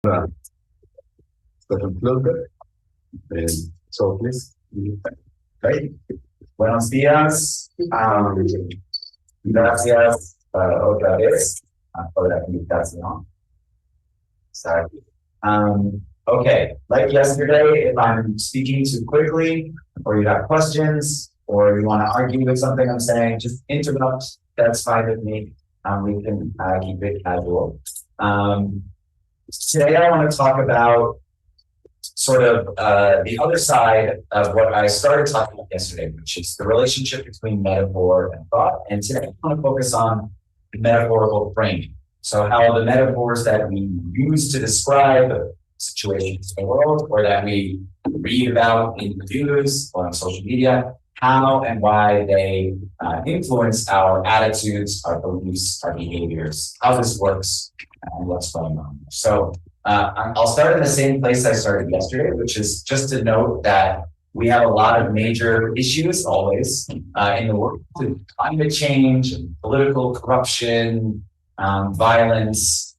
Flusberg. So please. Okay. Buenos días. Gracias otra vez por la invitación. Sorry. Okay, like yesterday, if I'm speaking too quickly, or you have questions, or you want to argue with something I'm saying, just interrupt. That's fine with me. We can keep it casual. Today I want to talk about sort of the other side of what I started talking about yesterday, which is the relationship between metaphor and thought. And today I want to focus on metaphorical framing. So how the metaphors that we use to describe situations in the world, or that we read about in the news or on social media, how and why they influence our attitudes, our beliefs, our behaviors, how this works, and what's going on. So I'll start in the same place I started yesterday, which is just to note that we have a lot of major issues always in the world: climate change, political corruption, violence,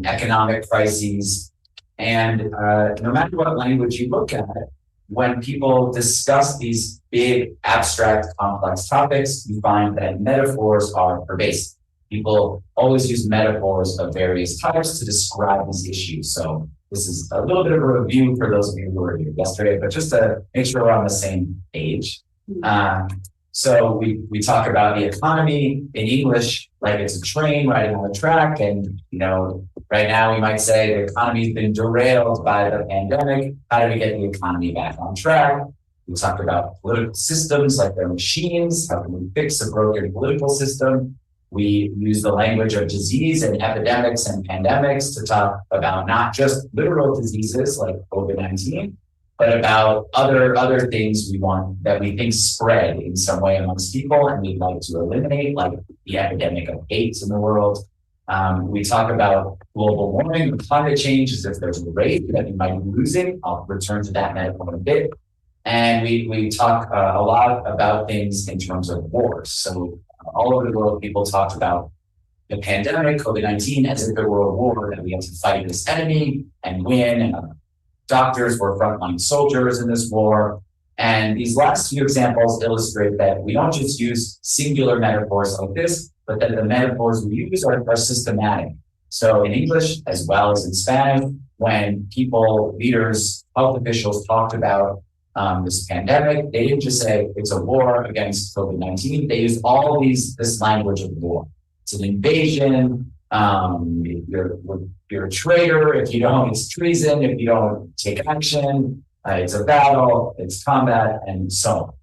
economic crises. And no matter what language you look at, when people discuss these big, abstract, complex topics, you find that metaphors are pervasive. People always use metaphors of various types to describe these issues. So this is a little bit of a review for those of you who were here yesterday, but just to make sure we're on the same page. So we talk about the economy in English like it's a train riding on a track. And, you know, right now we might say the economy's been derailed by the pandemic. How do we get the economy back on track? We talk about political systems like they're machines. How can we fix a broken political system? We use the language of disease and epidemics and pandemics to talk about not just literal diseases like COVID-19, but about other things we want that we think spread in some way amongst people and we'd like to eliminate, like the epidemic of AIDS in the world. We talk about global warming and climate change as if there's a rate that we might be losing. I'll return to that metaphor in a bit. And we talk a lot about things in terms of wars. So all over the world, people talked about the pandemic, COVID-19, as if there were a war that we had to fight this enemy and win. And doctors were frontline soldiers in this war. And these last few examples illustrate that we don't just use singular metaphors like this, but that the metaphors we use are systematic. So in English, as well as in Spanish, when people, leaders, health officials talked about this pandemic, they didn't just say it's a war against COVID-19. They used all this language of war. It's an invasion. You're a traitor if you don't. It's treason if you don't take action. It's a battle. It's combat, and so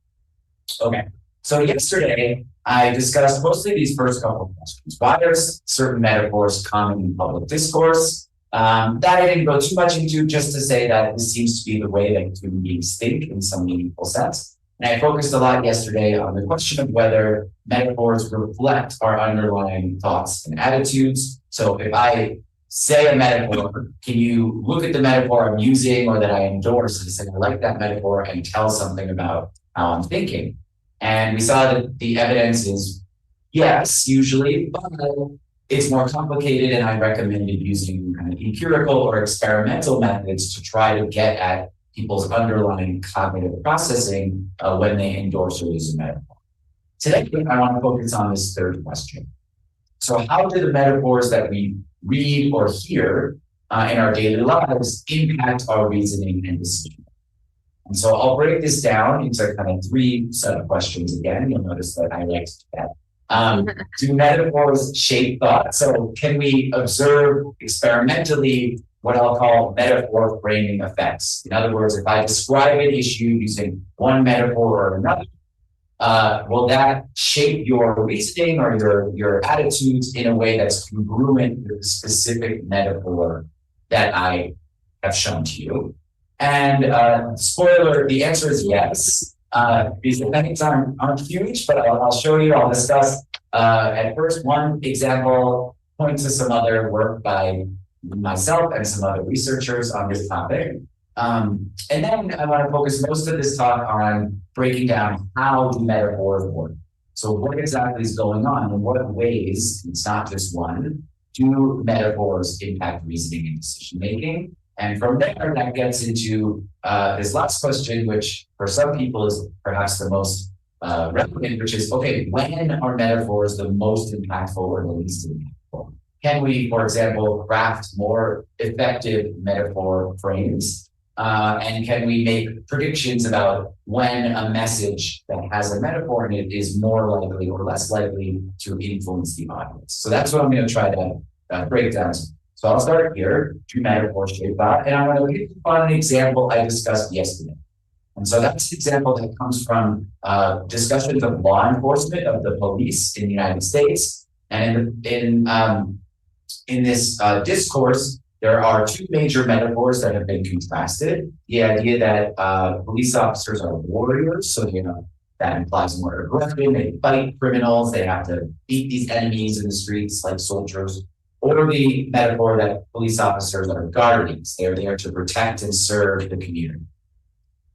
on. Okay. So yesterday I discussed mostly these first couple of questions. Why are certain metaphors common in public discourse? That I didn't go too much into, just to say that this seems to be the way that human beings think in some meaningful sense. And I focused a lot yesterday on the question of whether metaphors reflect our underlying thoughts and attitudes. So if I say a metaphor, can you look at the metaphor I'm using or that I endorse and say, I like that metaphor, and tell something about how I'm thinking? And we saw that the evidence is yes, usually, but it's more complicated, and I recommended using kind of empirical or experimental methods to try to get at people's underlying cognitive processing when they endorse or use a metaphor. Today, I want to focus on this third question. So how do the metaphors that we read or hear in our daily lives impact our reasoning and decision? And so I'll break this down into kind of three set of questions again. You'll notice that I like to do that. Do metaphors shape thought? So can we observe experimentally what I'll call metaphor framing effects? In other words, if I describe an issue using one metaphor or another, will that shape your reasoning or your attitudes in a way that's congruent with the specific metaphor that I have shown to you? And spoiler, the answer is yes. These effects aren't huge, but I'll show you, I'll discuss at first one example, point to some other work by myself and some other researchers on this topic. And then I want to focus most of this talk on breaking down how do metaphors work. So what exactly is going on? In what ways, it's not just one, do metaphors impact reasoning and decision making? And from there, that gets into this last question, which for some people is perhaps the most relevant, which is, okay, when are metaphors the most impactful or the least impactful? Can we, for example, craft more effective metaphor frames? And can we make predictions about when a message that has a metaphor in it is more likely or less likely to influence the audience? So that's what I'm going to try to break down. So I'll start here, do metaphor shape thought, and I'm going to pick on an example I discussed yesterday. And so that's the example that comes from discussions of law enforcement of the police in the United States. And in this discourse, there are two major metaphors that have been contrasted. The idea that police officers are warriors, so that implies more aggression. They fight criminals. They have to beat these enemies in the streets like soldiers. Or the metaphor that police officers are guardians. They're there to protect and serve the community.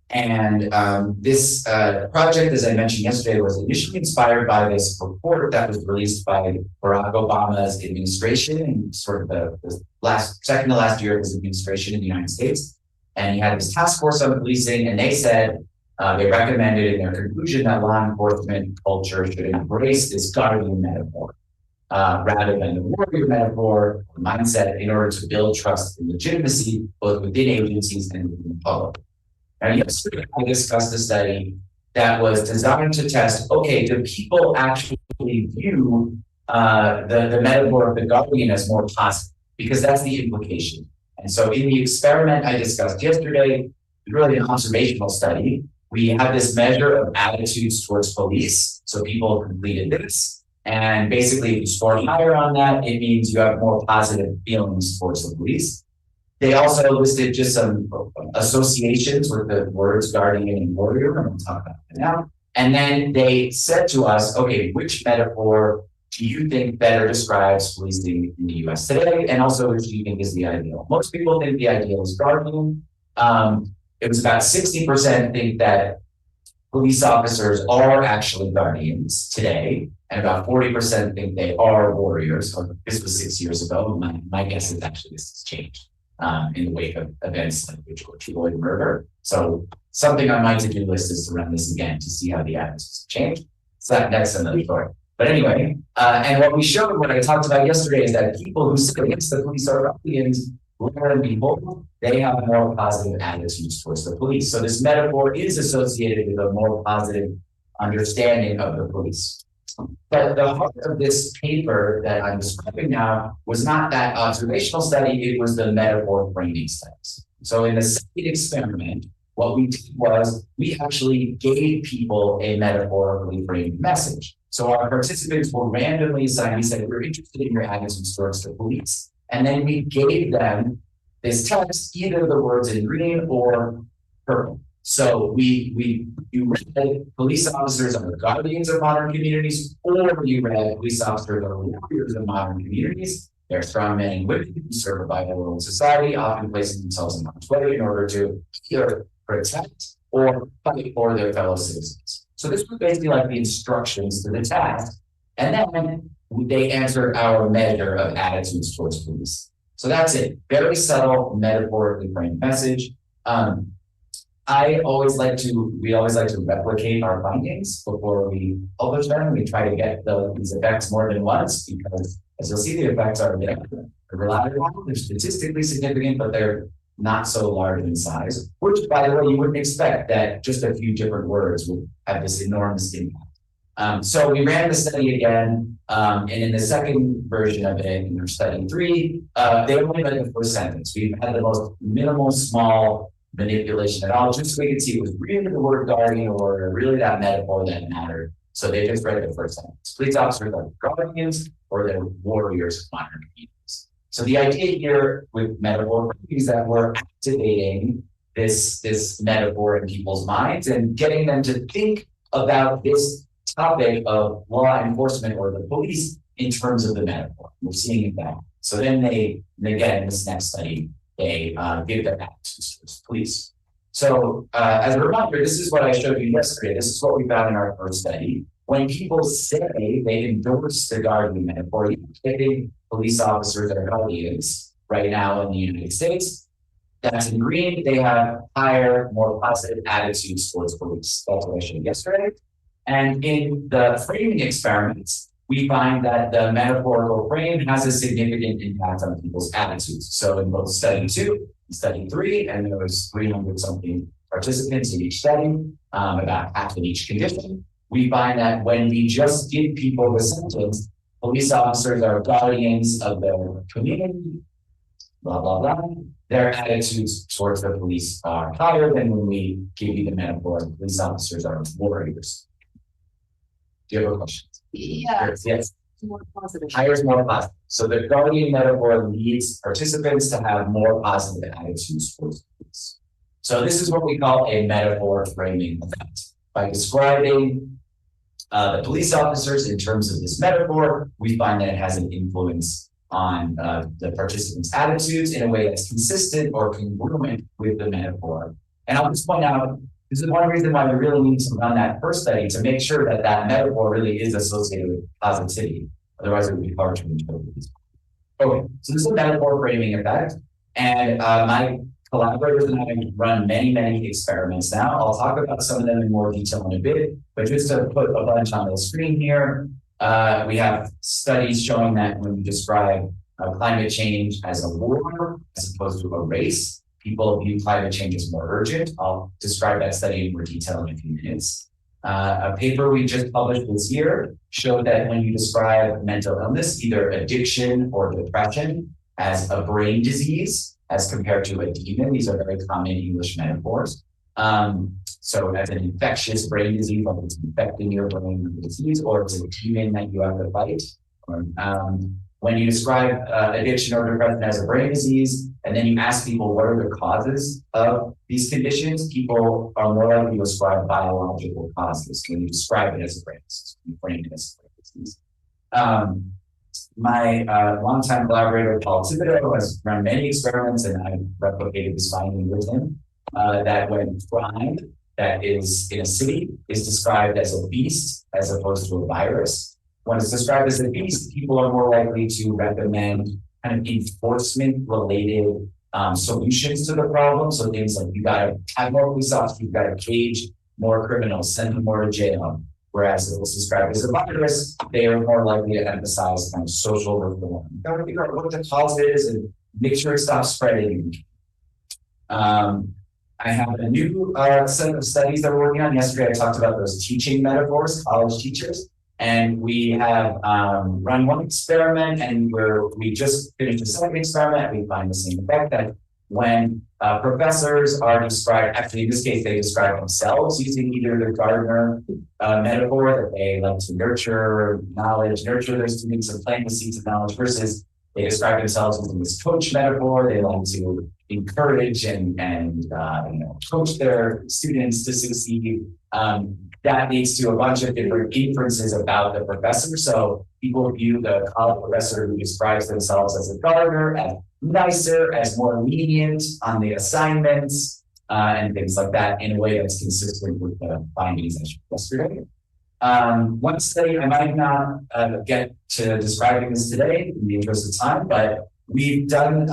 And this project, as I mentioned yesterday, was initially inspired by this report that was released by Barack Obama's administration in sort of the second to last year of his administration in the United States. And he had this task force on policing, and they said, they recommended in their conclusion that law enforcement culture should embrace this guardian metaphor rather than the warrior metaphor or mindset in order to build trust and legitimacy both within agencies and within the public. Now, yesterday, I discussed a study that was designed to test, okay, do people actually view the metaphor of the guardian as more positive? Because that's the implication. And so in the experiment I discussed yesterday, really an observational study, we had this measure of attitudes towards police. So people completed this. And basically, if you score higher on that, it means you have more positive feelings towards the police. They also listed just some associations with the words guardian and warrior, and we'll talk about that now. And then they said to us, okay, which metaphor do you think better describes policing in the US today? And also, which do you think is the ideal? Most people think the ideal is guardian. It was about 60% think that police officers are actually guardians today, and about 40% think they are warriors. So this was 6 years ago. My guess is actually this has changed in the wake of events like the George Floyd murder. So something on my to-do list is to run this again to see how the attitudes have changed. So that's another story. But anyway, and what we showed, what I talked about yesterday, is that people who sit against the police are guardians. Lo and behold, they have more positive attitudes towards the police. So this metaphor is associated with a more positive understanding of the police. But the heart of this paper that I'm describing now was not that observational study, it was the metaphor framing studies. So in the second experiment, what we did was we actually gave people a metaphorically framed message. So our participants were randomly assigned, we said, we're interested in your attitudes towards the police. And then we gave them this text, either the words in green or purple. So you read police officers are the guardians of modern communities, or you read police officers are the warriors of modern communities. They're strong men and women who serve a vital role in society, often placing themselves in harm's way in order to either protect or fight for their fellow citizens. So this was basically like the instructions to the task. And then they answered our measure of attitudes towards police. So that's it. Very subtle, metaphorically framed message. We always like to replicate our findings before we publish them. We try to get these effects more than once because, as you'll see, the effects are reliable, they're statistically significant, but they're not so large in size, which, by the way, you wouldn't expect that just a few different words would have this enormous impact. So we ran the study again, and in the second version of it, in our study 3, they only read the first sentence. We had the most minimal, small manipulation at all, just so we could see it was really the word guardian or really that metaphor that mattered. So they just read the first sentence. Police officers are guardians or they're warriors of modern communities. So the idea here with metaphor is that we're activating this metaphor in people's minds and getting them to think about this topic of law enforcement or the police in terms of the metaphor. We're seeing it back. So then they get in this next study, they give their attitudes towards police. So as a reminder, this is what I showed you yesterday. This is what we found in our first study. when people say they endorse the guardian metaphor, including police officers are guardians right now in the United States, that's in green, they have higher, more positive attitudes towards police. That's what I showed yesterday. And in the framing experiments, we find that the metaphorical frame has a significant impact on people's attitudes. So in both study 2 and study 3, and there was 300 something participants in each study, about half in each condition, we find that when we just give people the sentence, police officers are guardians of their community, blah, blah, blah, their attitudes towards the police are higher than when we give you the metaphor, police officers are warriors. Do you have a question? Yeah. Yes. More positive. Higher is more positive. So the guardian metaphor leads participants to have more positive attitudes towards police. So this is what we call a metaphor framing event. By describing the police officers in terms of this metaphor, we find that it has an influence on the participants' attitudes in a way that's consistent or congruent with the metaphor. And I'll just point out, this is one reason why we really need to run that first study to make sure that that metaphor really is associated with positivity. Otherwise, it would be hard to interpret these. Okay, so this is a metaphor framing effect. And my collaborators and I run many, many experiments now. I'll talk about some of them in more detail in a bit, but just to put a bunch on the screen here, we have studies showing that when we describe climate change as a war, as opposed to a race, people view climate change as more urgent. I'll describe that study in more detail in a few minutes. A paper we just published this year showed that when you describe mental illness, either addiction or depression, as a brain disease, as compared to a demon, these are very common English metaphors. So as an infectious brain disease, like it's infecting your brain with a disease, or it's a demon that you have to fight. When you describe addiction or depression as a brain disease, and then you ask people what are the causes of these conditions, people are more likely to ascribe biological causes when you describe it as a brain disease, when you frame it as a brain disease. My longtime collaborator, Paul Thibodeau, has run many experiments, and I've replicated this finding with him, that when crime that is in a city is described as a beast as opposed to a virus, when it's described as a beast, people are more likely to recommend kind of enforcement-related solutions to the problem. So things like you got to have more police officers, you've got to cage more criminals, send them more to jail. Whereas if it's described as a virus, they are more likely to emphasize kind of social reform. You got to figure out what the cause is and make sure it stops spreading. I have a new set of studies that we're working on. Yesterday, I talked about those teaching metaphors, college teachers. And we have run one experiment, and we just finished the second experiment. We find the same effect that when professors are described, actually in this case, they describe themselves using either the Gardner metaphor that they like to nurture knowledge, nurture their students and plant the seeds of knowledge, versus they describe themselves using this coach metaphor. They like to encourage and coach their students to succeed. That leads to a bunch of different inferences about the professor. So people view the college professor who describes themselves as a gardener as nicer, as more lenient on the assignments, and things like that in a way that's consistent with the findings I showed yesterday. One study, I might not get to describing this today in the interest of time, but we've done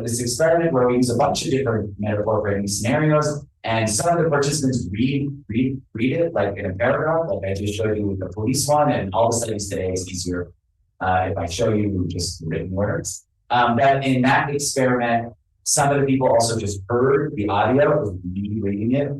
this experiment where we use a bunch of different metaphor framing scenarios. And some of the participants read it like in a paragraph, like I just showed you with the police one, and all the studies today is easier if I show you just written words. That in that experiment, some of the people also just heard the audio of me reading it.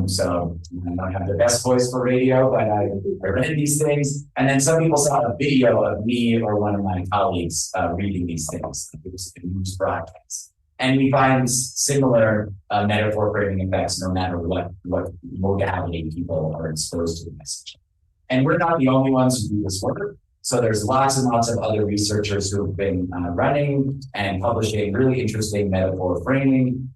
So I don't have the best voice for radio, but I read these things. And then some people saw a video of me or one of my colleagues reading these things. It was a news broadcast. And we find similar metaphor framing effects no matter what modality people are exposed to the message. And we're not the only ones who do this work. So there's lots and lots of other researchers who have been running and publishing really interesting metaphor framing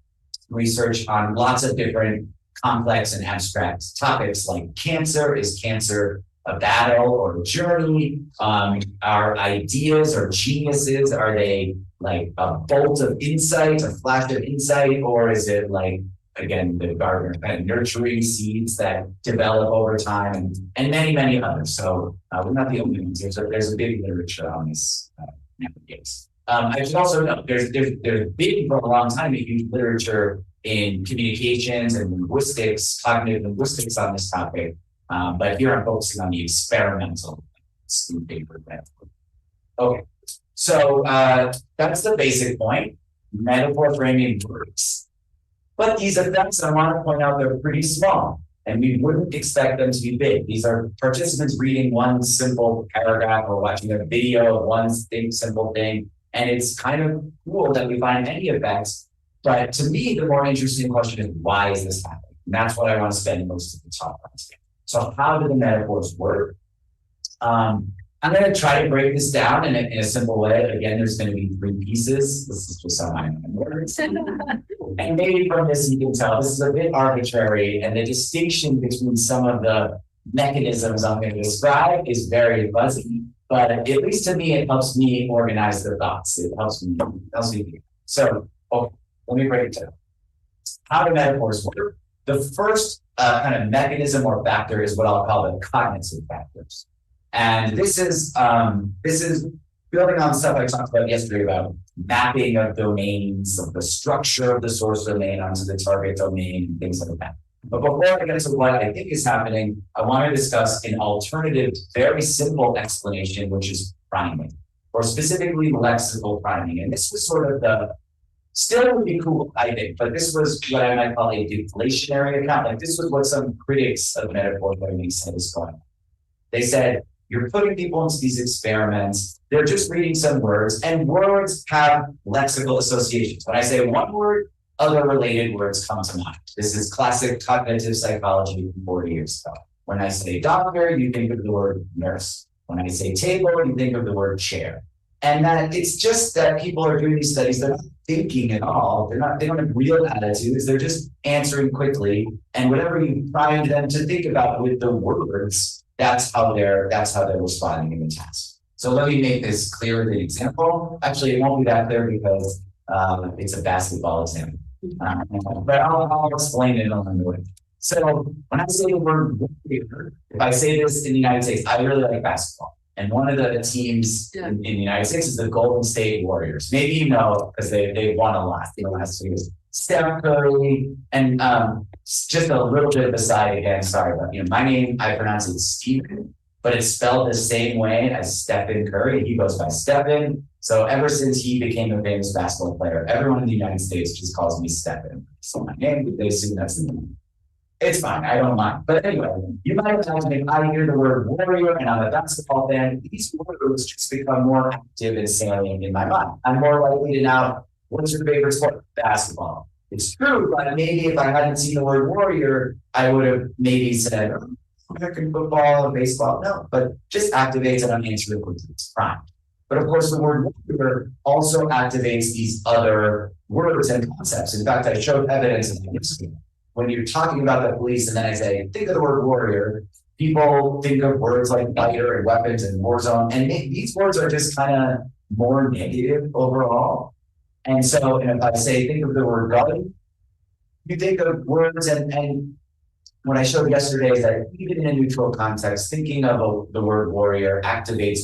research on lots of different complex and abstract topics like cancer. Is cancer a battle or a journey? Are ideas or geniuses, are they like a bolt of insight, a flash of insight, or is it like again, the gardener kind of nurturing seeds that develop over time, and many, many others. So we're not the only ones. There's a big literature on this nowadays. I should also note there's been for a long time a huge literature in communications and linguistics, cognitive linguistics on this topic. But here I'm focusing on the experimental paper metaphor. Okay, so that's the basic point. Metaphor framing works. But these effects, I want to point out, they're pretty small, and we wouldn't expect them to be big. These are participants reading one simple paragraph or watching a video of one simple thing, and it's kind of cool that we find any effects. But to me, the more interesting question is, why is this happening? And that's what I want to spend most of the talk on today. So how do the metaphors work? I'm going to try to break this down in a simple way. Again, there's going to be 3 pieces. This is just how I'm words. And maybe from this you can tell this is a bit arbitrary, and the distinction between some of the mechanisms I'm going to describe is very fuzzy. But at least to me, it helps me organize the thoughts. It helps me. So let me break it down. How do metaphors work? The first kind of mechanism or factor is what I'll call the cognitive factors. And this is building on stuff I talked about yesterday about mapping of domains, of the structure of the source domain onto the target domain, and things like that. But before I get to what I think is happening, I want to discuss an alternative, very simple explanation, which is priming, or specifically lexical priming. And this was sort of the, still would be cool, I think, but this was what I might call a deflationary account. Like this was what some critics of metaphor framing said is going on. They said, you're putting people into these experiments, they're just reading some words, and words have lexical associations. When I say one word, other related words come to mind. This is classic cognitive psychology from 40 years ago. When I say doctor, you think of the word nurse. When I say table, you think of the word chair. And that it's just that people are doing these studies, they're not thinking at all. They don't have real attitudes, they're just answering quickly. And whatever you find them to think about with the words, that's how they're responding in the task. So let me make this clear with an example. Actually, it won't be that clear because it's a basketball example. But I'll explain it along the way. So when I say the word warrior, if I say this in the United States, I really like basketball. And one of the teams in the United States is the Golden State Warriors. Maybe you know, because they won a lot in the last 2 years. Steph Curry, and just a little bit of a side again, sorry, but my name, I pronounce it Stephen, but it's spelled the same way as Stephen Curry. He goes by Stephen. So ever since he became a famous basketball player, everyone in the United States just calls me Stephen. So my name, they assume that's the name. It's fine, I don't mind. But anyway, you might imagine if I hear the word warrior and I'm a basketball fan, these words just become more active and salient in my mind. I'm more likely to now, what's your favorite sport? Basketball. It's true, but maybe if I hadn't seen the word warrior, I would have maybe said American football or baseball. No, but just activates and I'm answering quickly. It's fine. But of course, the word warrior also activates these other words and concepts. In fact, I showed evidence of this. When you're talking about the police and then I say, think of the word warrior, people think of words like fighter and weapons and war zone. And these words are just kind of more negative overall. And so, and if I say, think of the word gun, you think of words and what I showed yesterday is that even in a neutral context, thinking of the word warrior activates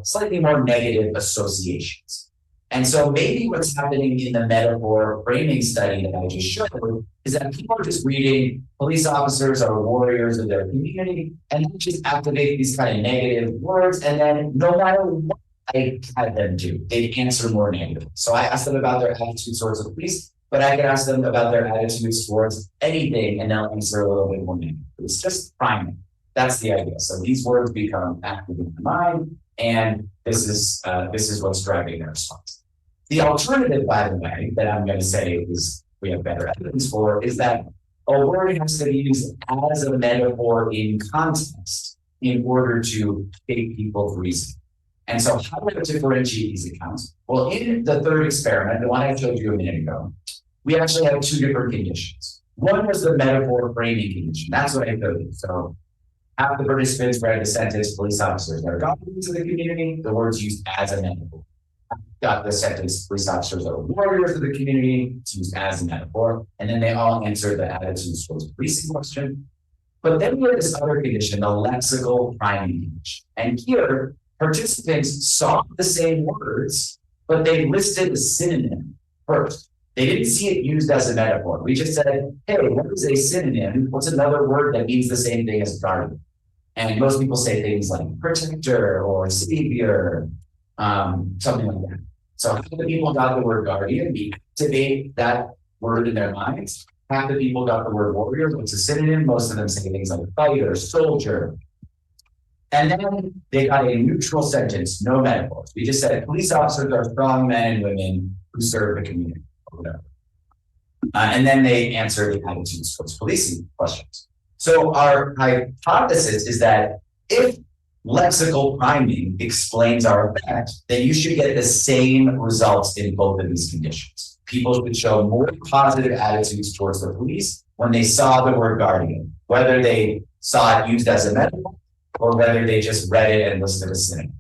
slightly more negative associations. And so maybe what's happening in the metaphor framing study that I just showed is that people are just reading police officers are warriors of their community, and they just activate these kind of negative words, and then no matter what I had them do, they'd answer more negatively. So I asked them about their attitudes towards the police, but I could ask them about their attitudes towards anything, and they'll answer a little bit more negative. It's just priming. That's the idea. So these words become active in the mind, and this is what's driving their response. The alternative, by the way, that I'm going to say is we have better evidence for is that a word has to be used as a metaphor in context in order to shape people's reasoning. And so how do I differentiate these accounts? Well, in the third experiment, the one I showed you a minute ago, we actually had 2 different conditions. One was the metaphor framing condition. That's what I showed you. So half the participants read the sentence, police officers that are going into the community, the words used as a metaphor. got the sentence, police officers are warriors of the community. It's used as a metaphor. And then they all answer the attitudes towards policing question. But then we have this other condition, the lexical priming condition. And here, participants saw the same words, but they listed the synonym first. They didn't see it used as a metaphor. We just said, hey, what is a synonym? What's another word that means the same thing as guardian? And most people say things like protector or savior, something like that. So half the people got the word guardian, we activate that word in their minds. Half the people got the word warrior, what's a synonym? Most of them say things like fighter, soldier. And then they got a neutral sentence, no metaphors. We just said police officers are strong men and women who serve the community, or whatever. And then they answer the attitudes towards policing questions. So our hypothesis is that if lexical priming explains our effect, then you should get the same results in both of these conditions. People should show more positive attitudes towards the police when they saw the word guardian, whether they saw it used as a metaphor or whether they just read it and listed a synonym.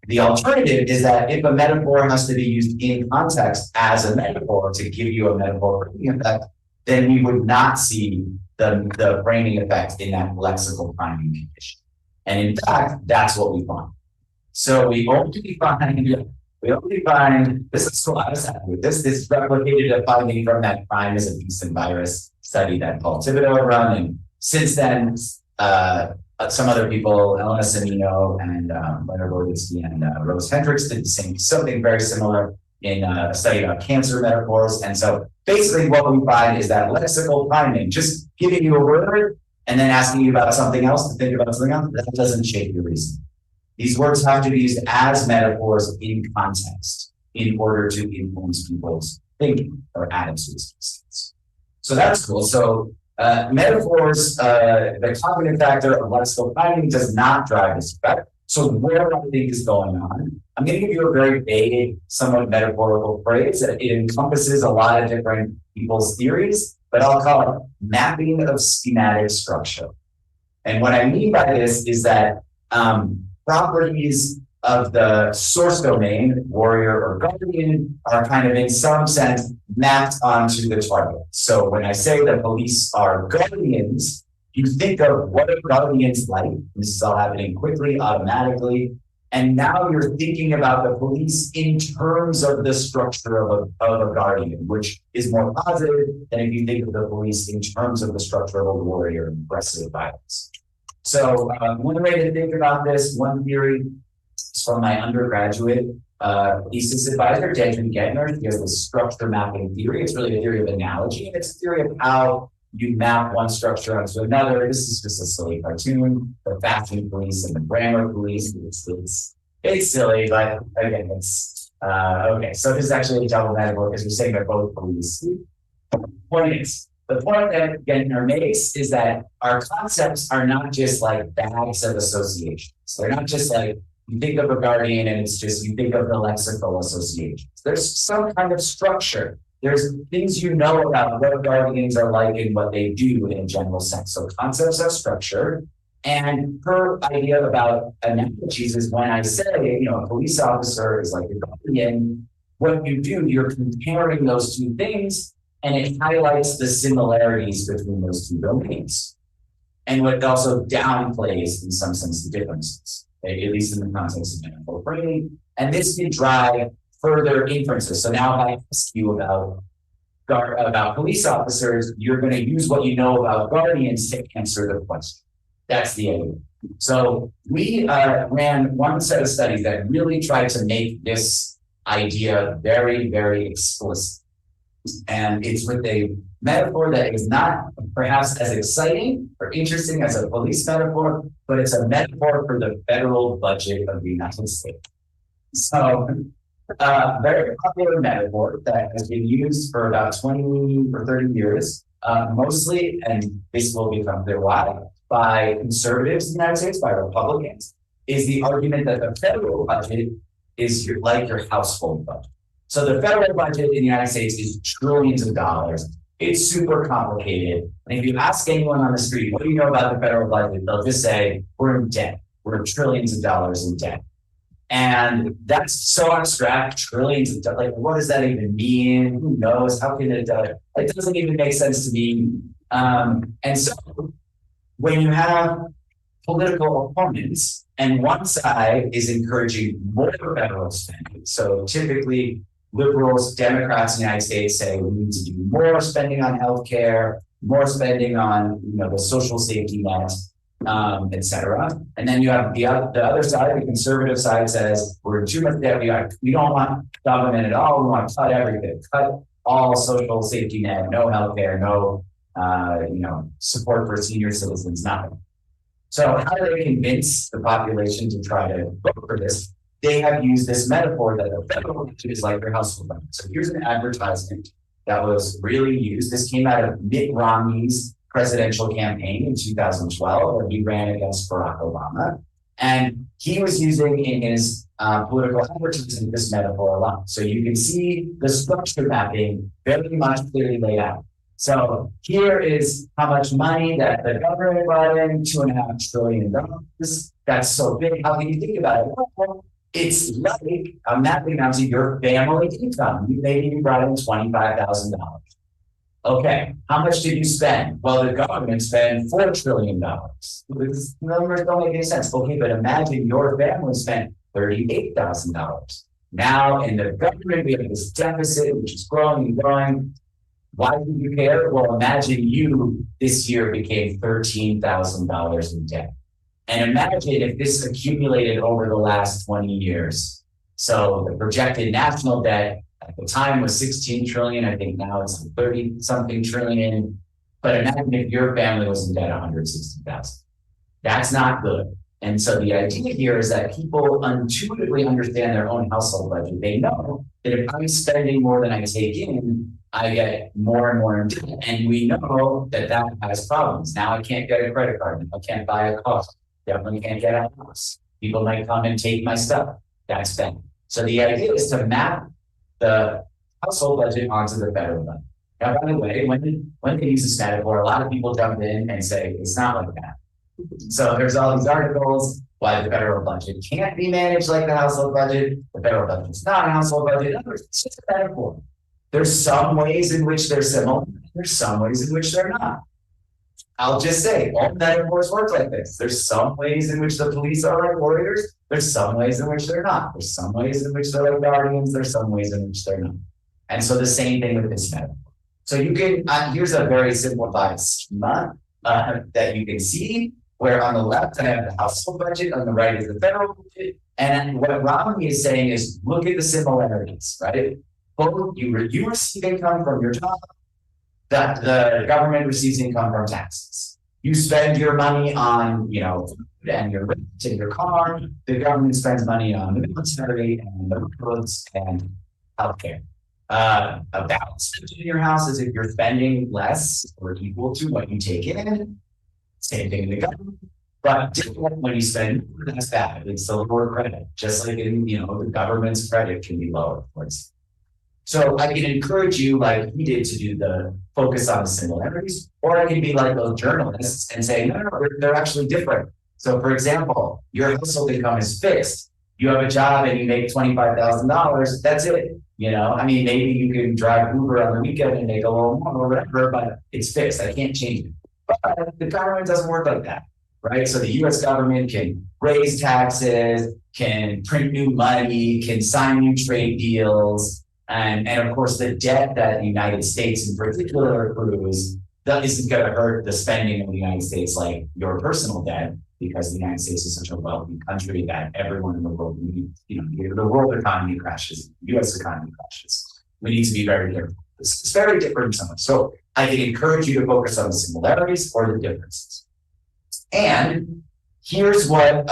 The alternative is that if a metaphor has to be used in context as a metaphor to give you a metaphor framing effect, then we would not see the framing effect in that lexical priming condition. And in fact, that's what we find. So we only find, this is so I was happy with this replicated a finding from that crime as a beast and virus study that Paul Thibodeau had run. And since then, some other people, Elena Semino and Leonard Gordinsky and Rose Hendricks did the same, something very similar in a study about cancer metaphors. And so basically what we find is that lexical priming, just giving you a word and then asking you about something else to think about something else, that doesn't shape your reasoning. These words have to be used as metaphors in context in order to influence people's thinking or attitudes. So that's cool. So metaphors, the cognitive factor of lexical priming does not drive this effect. So what I think is going on, I'm going to give you a very vague, somewhat metaphorical phrase that it encompasses a lot of different people's theories, but I'll call it mapping of schematic structure. And what I mean by this is that properties of the source domain, warrior or guardian, are kind of in some sense mapped onto the target. So when I say the police are guardians, you think of what are guardians like. This is all happening quickly, automatically. And now you're thinking about the police in terms of the structure of a guardian, which is more positive than if you think of the police in terms of the structure of a warrior and aggressive violence. So one way to think about this, one theory is from my undergraduate thesis advisor, Daniel Gettner. He has the structure mapping theory. It's really a theory of analogy, and it's a theory of how you map one structure onto another. This is just a silly cartoon. The fashion police and the grammar police. It's silly, but again, it's okay. So this is actually a double metaphor because you're saying they're both police. The point that Gettner makes is that our concepts are not just like bags of associations. They're not just like you think of a guardian and it's just you think of the lexical associations. There's some kind of structure. There's things you know about what guardians are like and what they do in a general sense. So concepts have structure. And her idea about analogies is when I say, a police officer is like a guardian, what you do, you're comparing those two things, and it highlights the similarities between those two domains. And what also downplays, in some sense, the differences, at least in the context of metaphor framing. And this can drive further inferences. So now if I ask you about police officers, you're going to use what you know about guardians to answer the question. That's the idea. So we ran one set of studies that really tried to make this idea very, very explicit. And it's with a metaphor that is not perhaps as exciting or interesting as a police metaphor, but it's a metaphor for the federal budget of the United States. So very popular metaphor that has been used for about 20 or 30 years, mostly, and this will become clear why, by conservatives in the United States, by Republicans, is the argument that the federal budget is like your household budget. So the federal budget in the United States is trillions of dollars. It's super complicated. And if you ask anyone on the street, what do you know about the federal budget? They'll just say, we're in debt. We're trillions of dollars in debt. And that's so abstract, trillions of dollars. Like, what does that even mean? Who knows? How can it? It doesn't even make sense to me. And so, when you have political opponents, and one side is encouraging more federal spending, so typically liberals, Democrats in the United States say we need to do more spending on healthcare, more spending on the social safety net, et cetera. And then you have the other side, the conservative side says we're in too much debt. We don't want government at all. We want to cut everything, cut all social safety net, no healthcare, no support for senior citizens, nothing. So how do they convince the population to try to vote for this? They have used this metaphor that the federal budget is like their household budget. So here's an advertisement that was really used. This came out of Mitt Romney's presidential campaign in 2012, where he ran against Barack Obama. And he was using in his political advertising this metaphor a lot. So you can see the structure mapping very much clearly laid out. So here is how much money that the government brought in, $2.5 trillion. That's so big. How can you think about it? Well, it's like I'm mapping out to your family income. Maybe you brought in $25,000. Okay, how much did you spend? Well, the government spent $4 trillion. These numbers don't make any sense. Okay, but imagine your family spent $38,000. Now in the government, we have this deficit, which is growing and growing. Why do you care? Well, imagine you this year became $13,000 in debt. And imagine if this accumulated over the last 20 years. So the projected national debt at the time was 16 trillion. I think now it's 30 something trillion. But imagine if your family was in debt 160,000. That's not good. And so the idea here is that people intuitively understand their own household budget. They know that if I'm spending more than I take in, I get more and more in debt. And we know that that has problems. Now I can't get a credit card. I can't buy a car. Definitely can't get a house. People might come and take my stuff. That's bad. So the idea is to map the household budget onto the federal budget. Now, by the way, when they use this metaphor, a lot of people jump in and say it's not like that. So there's all these articles why the federal budget can't be managed like the household budget. The federal budget is not a household budget. In other words, it's just a metaphor. There's some ways in which they're similar. There's some ways in which they're not. I'll just say, all metaphors work like this. There's some ways in which the police are like warriors. There's some ways in which they're not. There's some ways in which they're like guardians. There's some ways in which they're not. And so the same thing with this metaphor. So you can, here's a very simplified schema that you can see, where on the left, I have the household budget, on the right is the federal budget. And what Romney is saying is, look at the similarities, right? Both you receive income from your job, that the government receives income from taxes. You spend your money on, food and your rent and your car. The government spends money on the military and the roads and healthcare. A balanced budget in your house is if you're spending less or equal to what you take in. Same thing in the government. But when you spend more, that's bad. It's a lower credit. Just like in, the government's credit can be lower, for instance. So I can encourage you, like he did, to do the focus on the similarities, or I can be like those journalists and say, no, they're actually different. So for example, your household income is fixed. You have a job and you make $25,000. That's it. Maybe you can drive Uber on the weekend and make a little more or whatever, but it's fixed. I can't change it. But the government doesn't work like that, right? So the US government can raise taxes, can print new money, can sign new trade deals. And of course, the debt that the United States in particular accrues, that isn't going to hurt the spending of the United States like your personal debt, because the United States is such a wealthy country that everyone in the world, the world economy crashes, the US economy crashes. We need to be very careful. It's very different in some ways. So I can encourage you to focus on the similarities or the differences. And here's what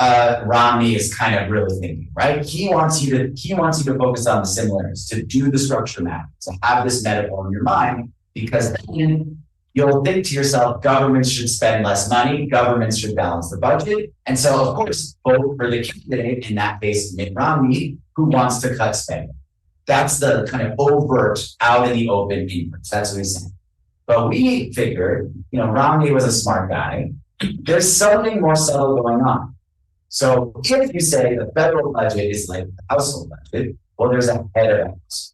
Romney is kind of really thinking, right? He wants you to focus on the similarities, to do the structure map, to have this metaphor in your mind, because then you'll think to yourself, governments should spend less money, governments should balance the budget. And so, of course, vote for the candidate, in that case, Mitt Romney, who wants to cut spending. That's the kind of overt, out in the open inference. That's what he's saying. But we figured, Romney was a smart guy. There's something more subtle going on. So if you say the federal budget is like the household budget, well, there's a head of house.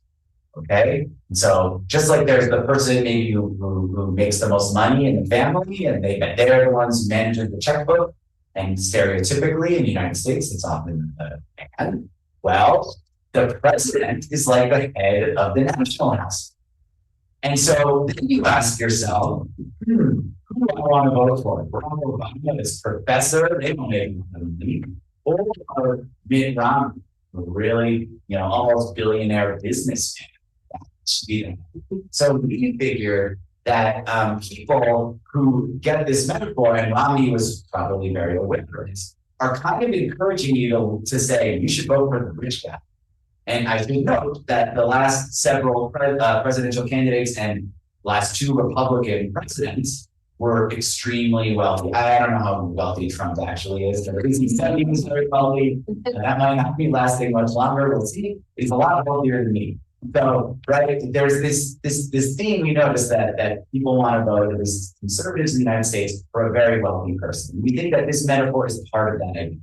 Okay, and so just like there's the person maybe who makes the most money in the family, and they're the ones who manage the checkbook, and stereotypically in the United States, it's often the man. Well, the president is like the head of the national house. And so then you ask yourself, who do I want to vote for? Barack Obama, this professor, they don't make money, or Mitt Romney, really, almost billionaire businessman. So we figured that people who get this metaphor, and Romney was probably very aware of this, are kind of encouraging you to say, you should vote for the rich guy. And I should note that the last several presidential candidates and last two Republican presidents were extremely wealthy. I don't know how wealthy Trump actually is. He said he was very wealthy. That might not be lasting much longer. We'll see. He's a lot wealthier than me. So, right, there's this theme we notice that people want to vote as conservatives in the United States for a very wealthy person. We think that this metaphor is part of that idea.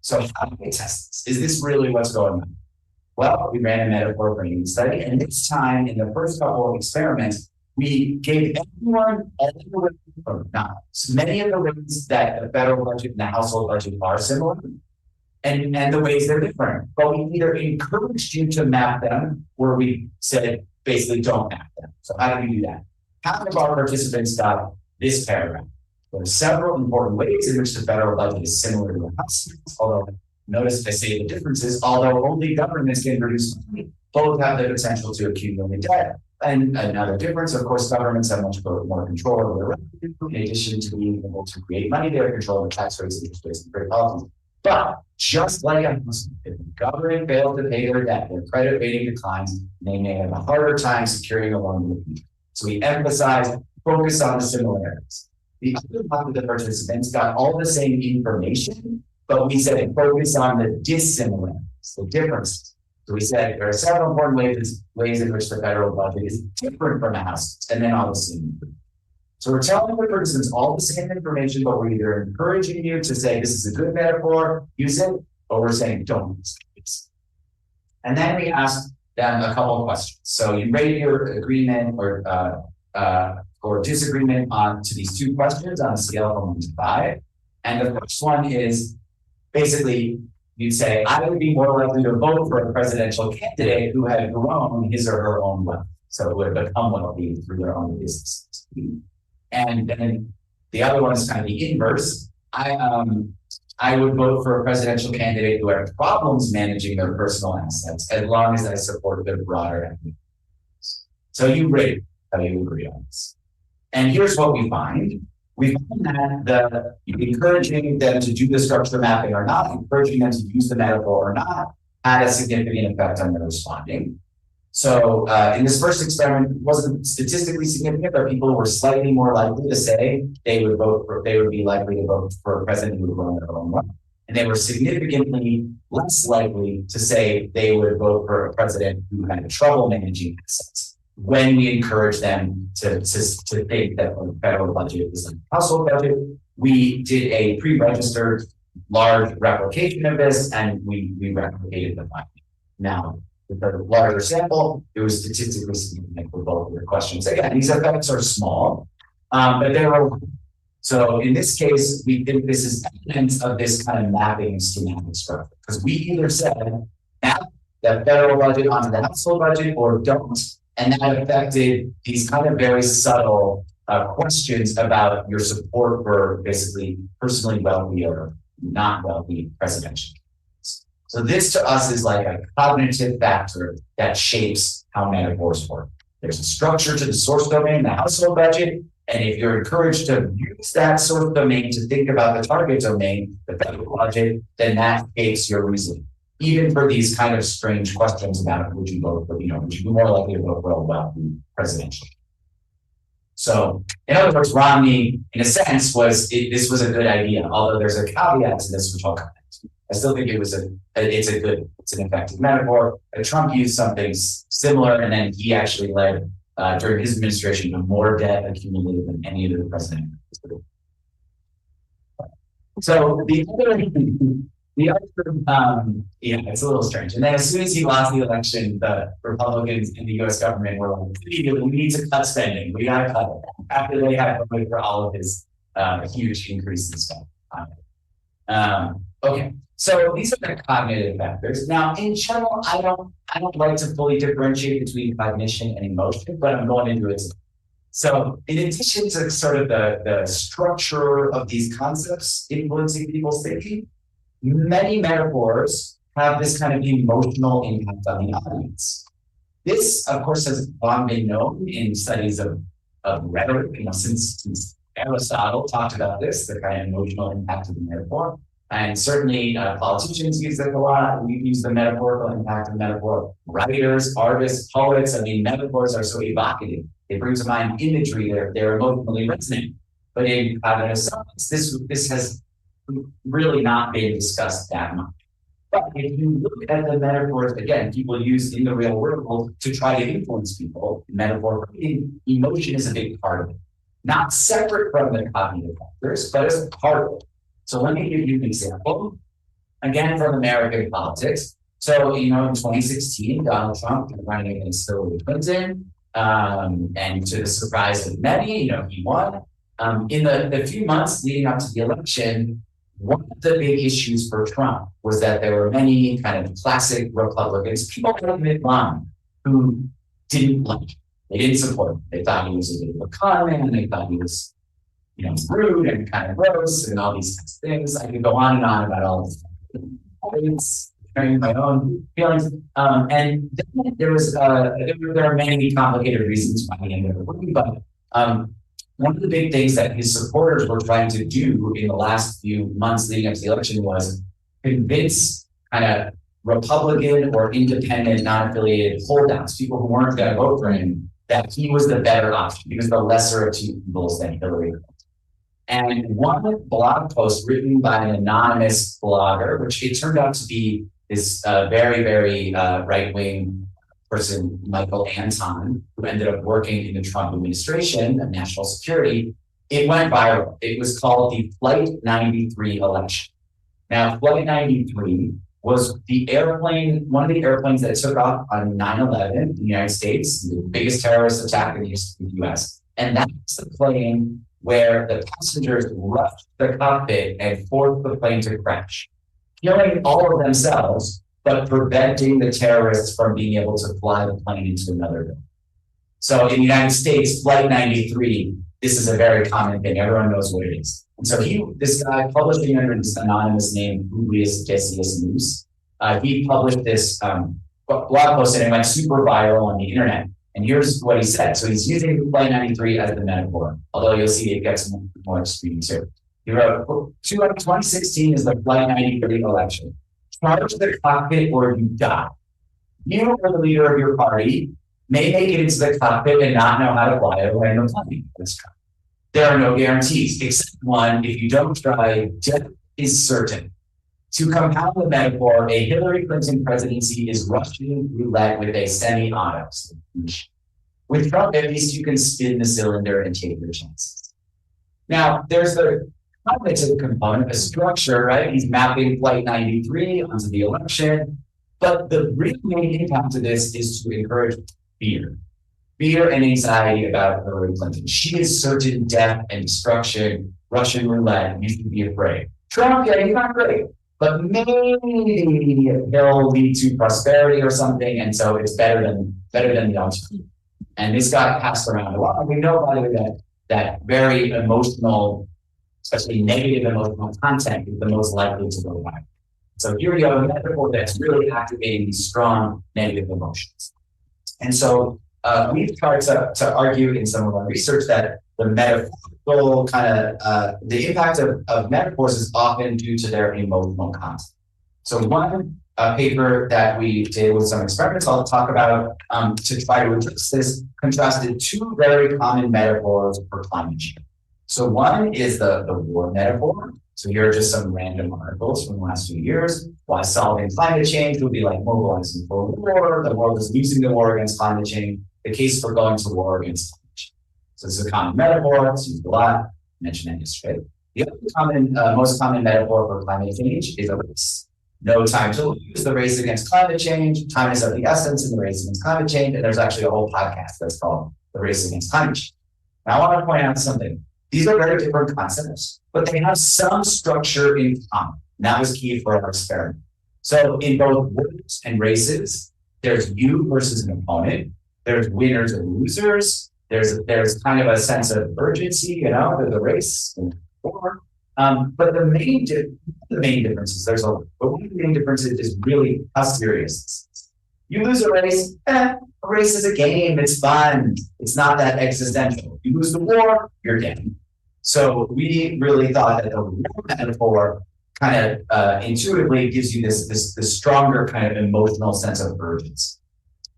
So how do we test this? Is this really what's going on? Well, we ran a metaphor framing study, and this time in the first couple of experiments, we gave everyone all the ways, or not, so many of the ways that the federal budget and the household budget are similar, and the ways they're different. But we either encouraged you to map them, or we said basically don't map them. So how do we do that? Half of our participants got this paragraph. There are several important ways in which the federal budget is similar to the house, although notice I say the differences, although only governments can produce money, both have the potential to accumulate debt. And another difference, of course, governments have much more control over their revenue. In addition to being able to create money, they have control over tax rates, interest rates, and trade policies. But just like a Muslim, if the government fails to pay their debt, their credit rating declines, they may have a harder time securing a loan in the future. So we emphasize, focus on the similarities. The other part of the participants got all the same information, but we said focus on the dissimilarities, the differences. So we said there are several important ways in which the federal budget is different from the house, and then all the same. So we're telling the participants all the same information, but we're either encouraging you to say this is a good metaphor, use it, or we're saying don't use it. And then we asked them a couple of questions. So you rate your agreement or disagreement to these two questions on a scale from 1 to 5. And the first one is basically you'd say, I would be more likely to vote for a presidential candidate who had grown his or her own wealth. So who had become wealthy through their own businesses. And then the other one is kind of the inverse. I would vote for a presidential candidate who had problems managing their personal assets as long as I support their broader equity. So you rate how you agree on this. And here's what we find. We find that encouraging them to do the structure mapping or not, encouraging them to use the metaphor or not, had a significant effect on their responding. So in this first experiment, it wasn't statistically significant, but people were slightly more likely to say they would be likely to vote for a president who would run their own wealth. And they were significantly less likely to say they would vote for a president who had trouble managing assets. When we encourage them to think that the federal budget is like a household budget, we did a pre-registered large replication of this, and we replicated the finding. Now, with a larger sample, it was statistically significant for both of the questions. Again, these effects are small, but they were. So in this case, we think this is evidence of this kind of mapping schematic structure, because we either said map the federal budget onto the household budget or don't. And that affected these kind of very subtle questions about your support for basically personally wealthy or not wealthy presidential candidates. So this to us is like a cognitive factor that shapes how metaphors work. There's a structure to the source domain, the household budget, and if you're encouraged to use that source domain to think about the target domain, the federal budget, then that shapes your reasoning. Even for these kind of strange questions about would you vote for, would you be more likely to vote for a wealthy presidential? So, in other words, Romney, in a sense, this was a good idea. Although there's a caveat to this, which I'll come back to. I still think it's an effective metaphor. Trump used something similar, and then he actually led during his administration to more debt accumulated than any other president. So it's a little strange. And then as soon as he lost the election, the Republicans in the U.S. government were like, we need to cut spending. We got to cut it. After they had to wait for all of his huge increase in spending. Okay, so these are the cognitive factors. Now, in general, I don't like to fully differentiate between cognition and emotion, but I'm going into it. So in addition to sort of the structure of these concepts influencing people's thinking, many metaphors have this kind of emotional impact on the audience. This, of course, has long been known in studies of rhetoric, since Aristotle talked about this, the kind of emotional impact of the metaphor. And certainly politicians use it a lot. We use the metaphorical impact of metaphor. Writers, artists, poets, metaphors are so evocative. They bring to mind imagery, they're emotionally resonant. But in cognitive science, this has really not been discussed that much. But if you look at the metaphors, again, people use in the real world to try to influence people, metaphor, emotion is a big part of it. Not separate from the cognitive factors, but as part of it. So let me give you an example, again, from American politics. So, in 2016, Donald Trump was running against Hillary Clinton, and to the surprise of many, he won. In the few months leading up to the election, one of the big issues for Trump was that there were many kind of classic Republicans, people like Mitt Romney, who didn't like him. They didn't support him. They thought he was a bit of a con man, and they thought he was rude and kind of gross and all these things. I could go on and on about all this. Sharing my own feelings. And then there are many complicated reasons why he ended up winning, but one of the big things that his supporters were trying to do in the last few months leading up to the election was convince kind of Republican or independent, non-affiliated holdouts, people who weren't going to vote for him, that he was the better option. He was the lesser of two evils than Hillary Clinton. And one blog post written by an anonymous blogger, which it turned out to be this very, very right-wing person, Michael Anton, who ended up working in the Trump administration of national security, it went viral. It was called the Flight 93 election. Now, Flight 93 was one of the airplanes that took off on 9/11 in the United States, the biggest terrorist attack in the history of the US. And that was the plane where the passengers rushed the cockpit and forced the plane to crash, killing all of themselves, but preventing the terrorists from being able to fly the plane into another building. So in the United States, Flight 93, this is a very common thing. Everyone knows what it is. And so this guy, publishing under this anonymous name, Publius Decius Mus, he published this blog post and it went super viral on the internet. And here's what he said. So he's using Flight 93 as the metaphor, although you'll see it gets more extreme too. He wrote, 2016 is the Flight 93 election. Charge the cockpit or you die. You or the leader of your party may make it into the cockpit and not know how to fly a random plane. There are no guarantees, except one, if you don't try, death is certain. To compound the metaphor, a Hillary Clinton presidency is Russian roulette with a semi-auto. With Trump, at least you can spin the cylinder and take your chances. Now, there's the cognitive component, the structure, right? He's mapping Flight 93 onto the election. But the real main impact of this is to encourage fear. Fear and anxiety about Hillary Clinton. She is certain death and destruction, Russian roulette, you should be afraid. Trump, yeah, he's not great. But maybe he'll lead to prosperity or something, and so it's better than the alternative. And this got passed around a lot. And we know, by the way, that very emotional, especially negative emotional content is the most likely to go viral. So here you have a metaphor that's really activating these strong negative emotions. And so we've tried to argue in some of our research that the metaphorical the impact of metaphors is often due to their emotional content. So one paper that we did with some experiments I'll talk about to try to address this contrasted two very common metaphors for climate change. So one is the war metaphor. So here are just some random articles from the last few years. Why solving climate change would be like mobilizing for war. The world is losing the war against climate change. The case for going to war against climate change. So this is a common metaphor. It's used a lot. I mentioned that yesterday. The other most common metaphor for climate change is a race. No time to lose, the race against climate change. Time is of the essence in the race against climate change. And there's actually a whole podcast that's called The Race Against Climate Change. Now, I want to point out something. These are very different concepts, but they have some structure in common. And that was key for our experiment. So in both words and races, there's you versus an opponent. There's winners and losers. There's kind of a sense of urgency, the race. But the main differences, but one of the main differences is really how serious this is. You lose a race, a race is a game, it's fun, it's not that existential. You lose the war, you're dead. So we really thought that the war metaphor kind of intuitively gives you this stronger kind of emotional sense of urgency.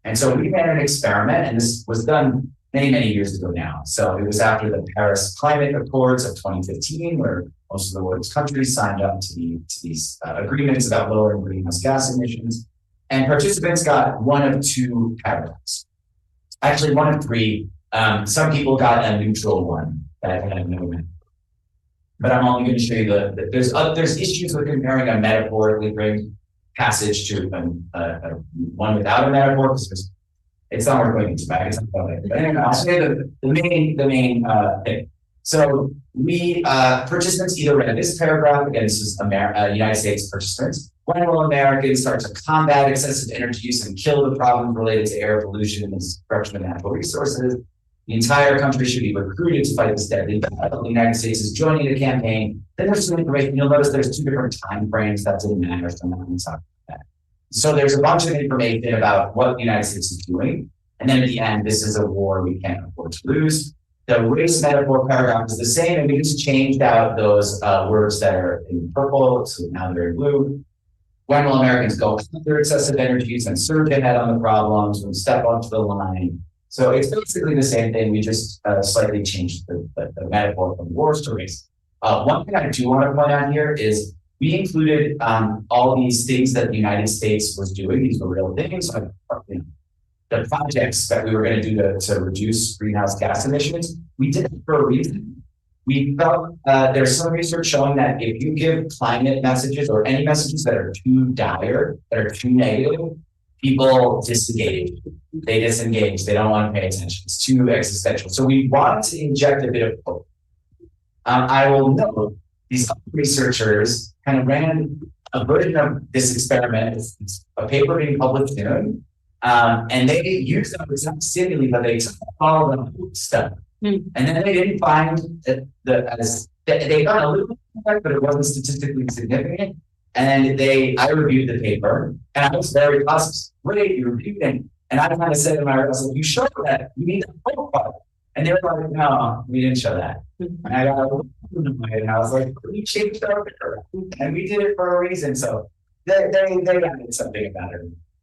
And so we ran an experiment, and this was done many years ago now. So it was after the Paris Climate Accords of 2015, where most of the world's countries signed up to these agreements about lowering greenhouse gas emissions. And participants got one of two paragraphs. Actually, one of three. Some people got a neutral one that had no metaphor. But I'm only going to show you there's issues with comparing a metaphorically framed passage to one without a metaphor, because it's not worth going into back. It's not but anyway, I'll show you the main thing. So we participants either read this paragraph, again, this is United States participants. When will Americans start to combat excessive energy use and kill the problems related to air pollution and destruction of natural resources? The entire country should be recruited to fight this deadly battle. The United States is joining the campaign. Then there's some information. You'll notice there's two different time frames. That didn't matter, so I'm not going to talk about that. So there's a bunch of information about what the United States is doing. And then at the end, this is a war we can't afford to lose. The race metaphor paragraph is the same, and we just changed out those words that are in purple, so now they're in blue. When will Americans go under excessive energy use and surge ahead on the problems and step onto the line? So it's basically the same thing. We just slightly changed the metaphor from wars to race. One thing I do want to point out here is we included all these things that the United States was doing. These were real things. The projects that we were going to do to reduce greenhouse gas emissions, we did it for a reason. We felt there's some research showing that if you give climate messages or any messages that are too dire, that are too negative, people disengage. They disengage. They don't want to pay attention. It's too existential. So we wanted to inject a bit of hope. I will note these researchers kind of ran a version of this experiment. It's a paper being published soon. And they used them as some stimuli, but they took all the stuff. And then they didn't find that they got a little effect, but it wasn't statistically significant. And I reviewed the paper, and I was very positive. Great, you reviewed it. And I kind of said to my I was like, you showed that. You need the whole part. And they were like, no, we didn't show that. And I got a little annoyed, and I was like, we changed our paper. And we did it for a reason. So they added something about it.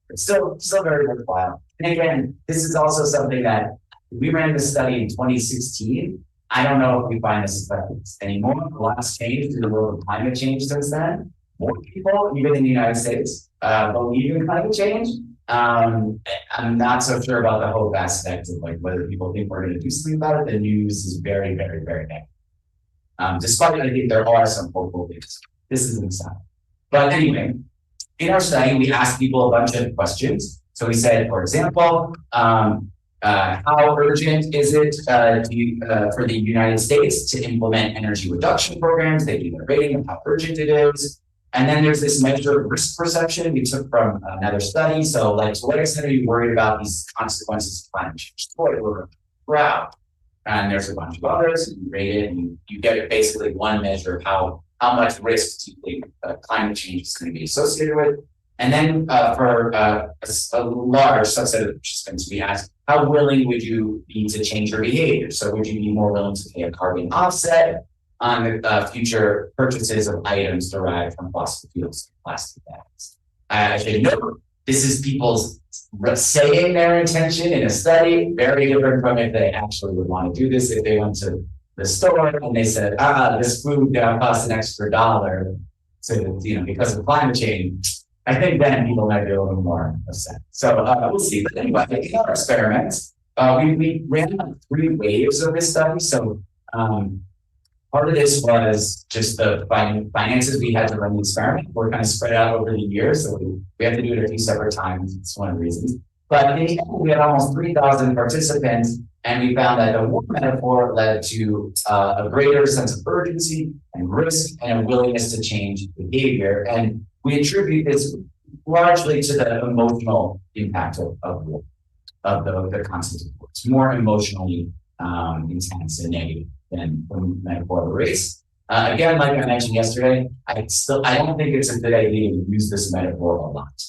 It's still very worthwhile. And again, this is also something that we ran this study in 2016. I don't know if we find this effective anymore. A lot's changed in the world of climate change since then. More people, even in the United States, believe in climate change. I'm not so sure about the hope aspect of like whether people think we're going to do something about it. The news is very negative. Despite I think there are some hopeful things. This is an example. But anyway, in our study, we asked people a bunch of questions. So we said, for example, how urgent is it for the United States to implement energy reduction programs? They do their rating of how urgent it is. And then there's this measure of risk perception we took from another study. So like, to what extent are you worried about these consequences of climate change? We're proud. And there's a bunch of others, and you rate it, and you get it basically one measure of how much risk do you think climate change is going to be associated with. And then for a large subset of the participants, we asked, how willing would you be to change your behavior? So would you be more willing to pay a carbon offset on the future purchases of items derived from fossil fuels, plastic bags? I should note, this is people's saying their intention in a study, very different from if they actually would want to do this. If they went to the store and they said, this food costs an extra $1, so because of climate change, I think then people might be a little more upset. So we'll see. But anyway, in our experiments, we ran 3 waves of this study. So Part of this was just the finances we had to run the experiment were kind of spread out over the years. So we had to do it a few separate times. It's one of the reasons. But in the end, we had almost 3,000 participants, and we found that the war metaphor led to a greater sense of urgency and risk and a willingness to change behavior. And we attribute this largely to the emotional impact of the concept of war. It's more emotionally intense and negative than the metaphor of a race. Again, like I mentioned yesterday, I don't think it's a good idea to use this metaphor a lot.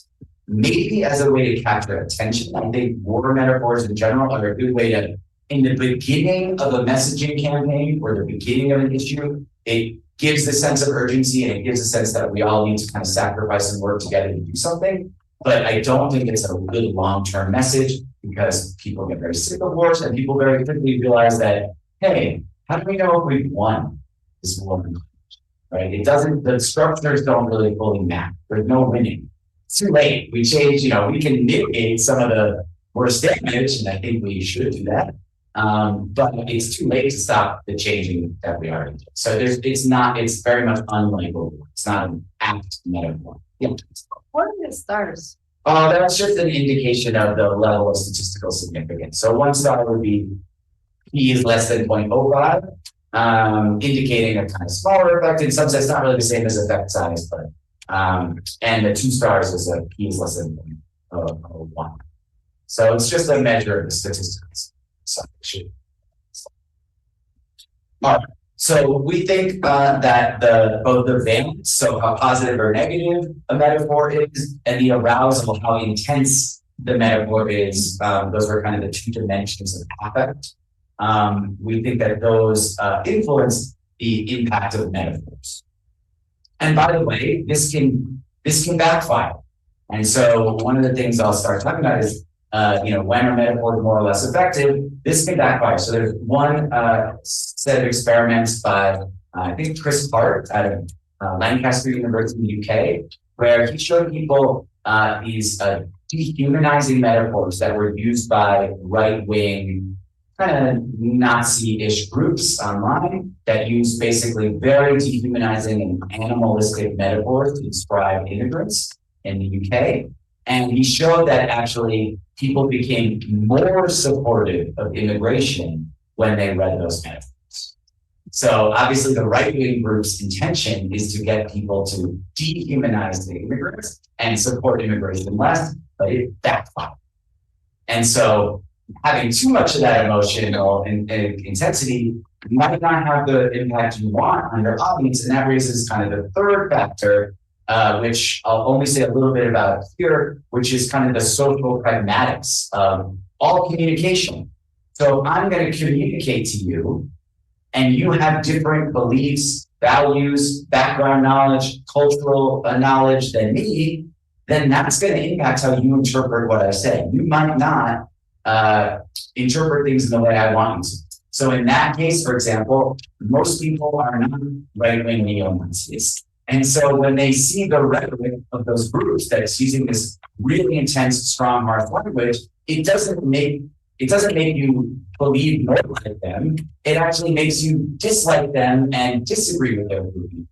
Maybe as a way to capture attention. I think war metaphors in general are a good way to, in the beginning of a messaging campaign or the beginning of an issue, it gives the sense of urgency and it gives a sense that we all need to kind of sacrifice and work together to do something. But I don't think it's a good long-term message because people get very sick of wars and people very quickly realize that, hey, how do we know if we've won this war? Right? It doesn't, the structures don't really fully map. There's no winning. It's too late. We change, we can mitigate some of the worst damage, and I think we should do that. But it's too late to stop the changing that we already did. So it's very much unlikely. It's not an apt metaphor. Yeah. What are the stars? That's just an indication of the level of statistical significance. So 1 star would be P is less than 0.05, indicating a kind of smaller effect. In some sense, not really the same as effect size, but and the 2 stars is a P is less than 0.01. So it's just a measure of the statistics. All right. So we think that both the valence, so how positive or negative a metaphor is, and the arousal, how intense the metaphor is, those are kind of the 2 dimensions of affect. We think that those influence the impact of metaphors. And by the way, this can backfire. And so one of the things I'll start talking about is, when a metaphor is more or less effective, this can backfire. So there's one set of experiments by, I think, Chris Hart out of Lancaster University in the UK, where he showed people these dehumanizing metaphors that were used by right-wing, kind of Nazi-ish groups online that use basically very dehumanizing and animalistic metaphors to describe immigrants in the UK. And he showed that actually people became more supportive of immigration when they read those metaphors. So obviously the right-wing group's intention is to get people to dehumanize the immigrants and support immigration less, but it backfired. And so having too much of that emotional intensity might not have the impact you want on your audience. And that raises kind of the third factor, which I'll only say a little bit about here, which is kind of the social pragmatics of all communication. So I'm going to communicate to you, and you have different beliefs, values, background knowledge, cultural knowledge than me, then that's going to impact how you interpret what I say. You might not interpret things in the way I want you to. So in that case, for example, most people are not right-wing neo-Nazis. And so when they see the rhetoric of those groups that is using this really intense, strong, harsh language, it doesn't make you believe more like them. It actually makes you dislike them and disagree with their belief.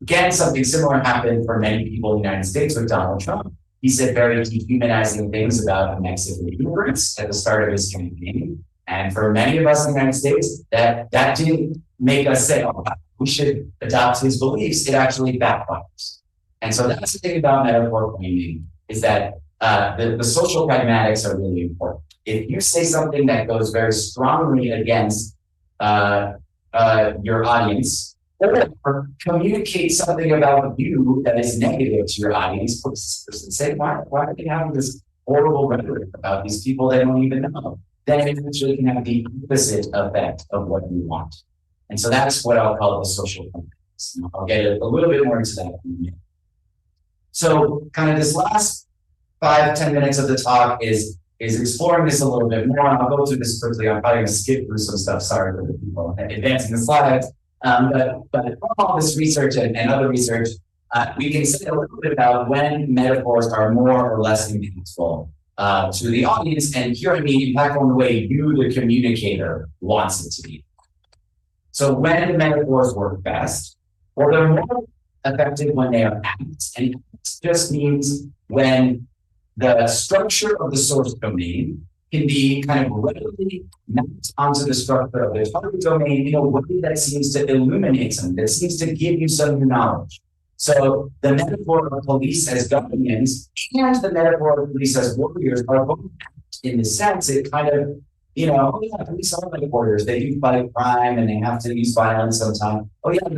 Again, something similar happened for many people in the United States with Donald Trump. He said very dehumanizing things about Mexican immigrants at the start of his campaign. And for many of us in the United States, that didn't make us say, oh, we should adopt his beliefs. It actually backfires. And so that's the thing about metaphor framing, is that the social pragmatics are really important. If you say something that goes very strongly against your audience, or communicate something about you that is negative to your audience, say, why are they having this horrible rhetoric about these people they don't even know? Then it actually can have the opposite effect of what you want. And so that's what I'll call the social pragmatics. I'll get a little bit more into that in a minute. So kind of this last 5-10 minutes of the talk is exploring this a little bit more. And I'll go through this quickly. I'm probably going to skip through some stuff. Sorry for the people advancing the slides. But from all this research and other research, we can say a little bit about when metaphors are more or less impactful to the audience. And here I mean impactful in the way you, the communicator, wants it to be. So when the metaphors work best, or they're more effective when they are apt, and apt just means when the structure of the source domain can be kind of readily mapped onto the structure of the target domain in a way that seems to illuminate something, that seems to give you some new knowledge. So the metaphor of police as governments and the metaphor of police as warriors are both in the sense it kind of, oh yeah, police are like warriors. They do fight crime and they have to use violence sometimes. Oh yeah,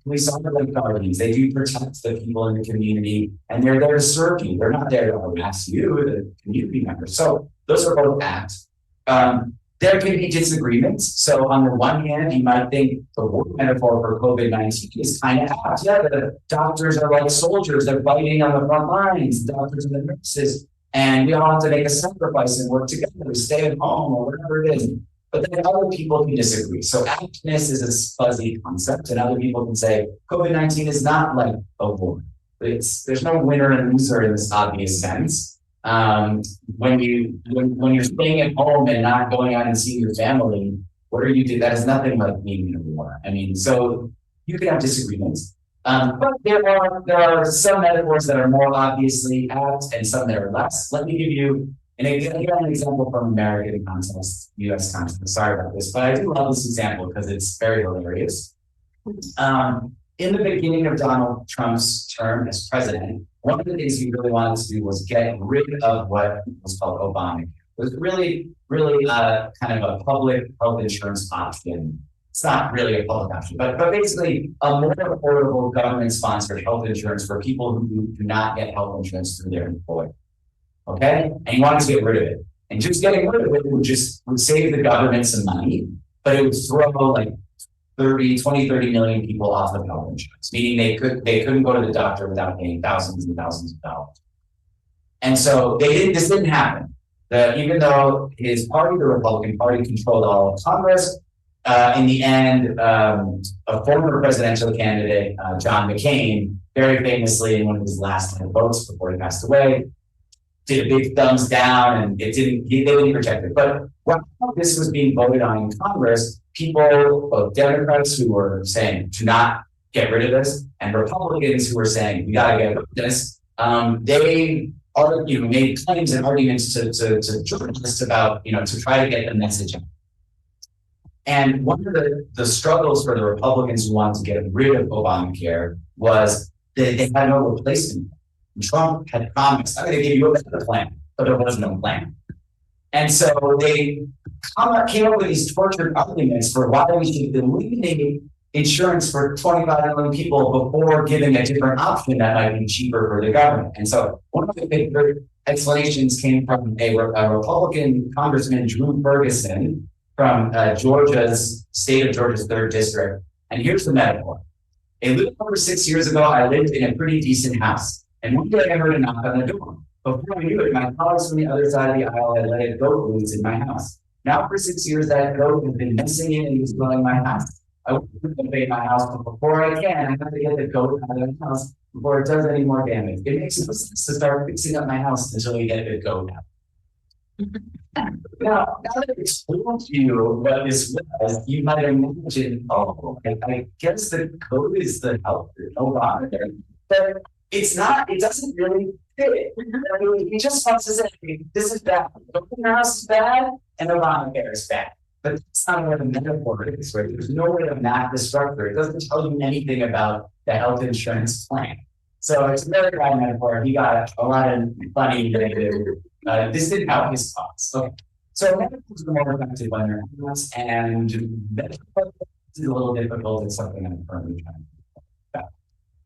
police are like guardians. They do protect the people in the community and they're there to serve you. They're not there to harass you, the community members. So those are both apt. There can be disagreements. So on the one hand, you might think the war metaphor for COVID-19 is kind of apt. Yeah, the doctors are like soldiers. They're fighting on the front lines, doctors and the nurses. And we all have to make a sacrifice and work together to stay at home or whatever it is. But then other people can disagree. So aptness is a fuzzy concept. And other people can say COVID-19 is not like a war. There's no winner and loser in this obvious sense. When you're staying at home and not going out and seeing your family, what are you doing? That is nothing like being in a war. I mean, so you can have disagreements. But there are some metaphors that are more obviously apt and some that are less. Let me give you an example from American context, US context. Sorry about this, but I do love this example because it's very hilarious. In the beginning of Donald Trump's term as president, one of the things he really wanted to do was get rid of what was called Obamacare. It was really kind of a public health insurance option. It's not really a public option, but basically a more affordable government-sponsored health insurance for people who do not get health insurance through their employer. Okay? And he wanted to get rid of it. And just getting rid of it would save the government some money, but it would throw like 30 million people off of health insurance, meaning they couldn't go to the doctor without paying thousands and thousands of dollars. And so this didn't happen. Even though his party, the Republican Party, controlled all of Congress, in the end, a former presidential candidate, John McCain, very famously in one of his last 10 votes before he passed away, did a big thumbs down, and they didn't protect it. But while this was being voted on in Congress, people, both Democrats who were saying to not get rid of this, and Republicans who were saying we got to get rid of this, they made claims and arguments to journalists about to try to get the message out. And one of the struggles for the Republicans who wanted to get rid of Obamacare was that they had no replacement. Trump had promised, I'm going to give you a better plan, but there was no plan. And so they came up with these tortured arguments for why we should eliminate insurance for 25 million people before giving a different option that might be cheaper for the government. And so one of the big explanations came from a Republican Congressman, Drew Ferguson, from state of Georgia's 3rd district. And here's the metaphor. A little over 6 years ago, I lived in a pretty decent house. And one day I heard a knock on the door. Before I knew it, my colleagues from the other side of the aisle had let a goat loose in my house. Now for 6 years, that goat has been missing in and he was dwelling in my house. I want to invade my house, but before I can, I have to get the goat out of the house before it does any more damage. It makes no sense to start fixing up my house until we get the goat out. Now that I've explained to you what this was, you might imagine, I guess the code is the help. But it's not, it doesn't really fit. I mean, he just wants to say, this is bad. Open house is bad, and Obamacare is bad. But that's not what the metaphor is, right? There's no way to map the structure. It doesn't tell you anything about the health insurance plan. So it's a very bad metaphor. He got a lot of funny negative. This didn't help his cause. Okay. So metaphors are more effective when they're honest, and metaphors is a little difficult. It's something I'm currently trying to do.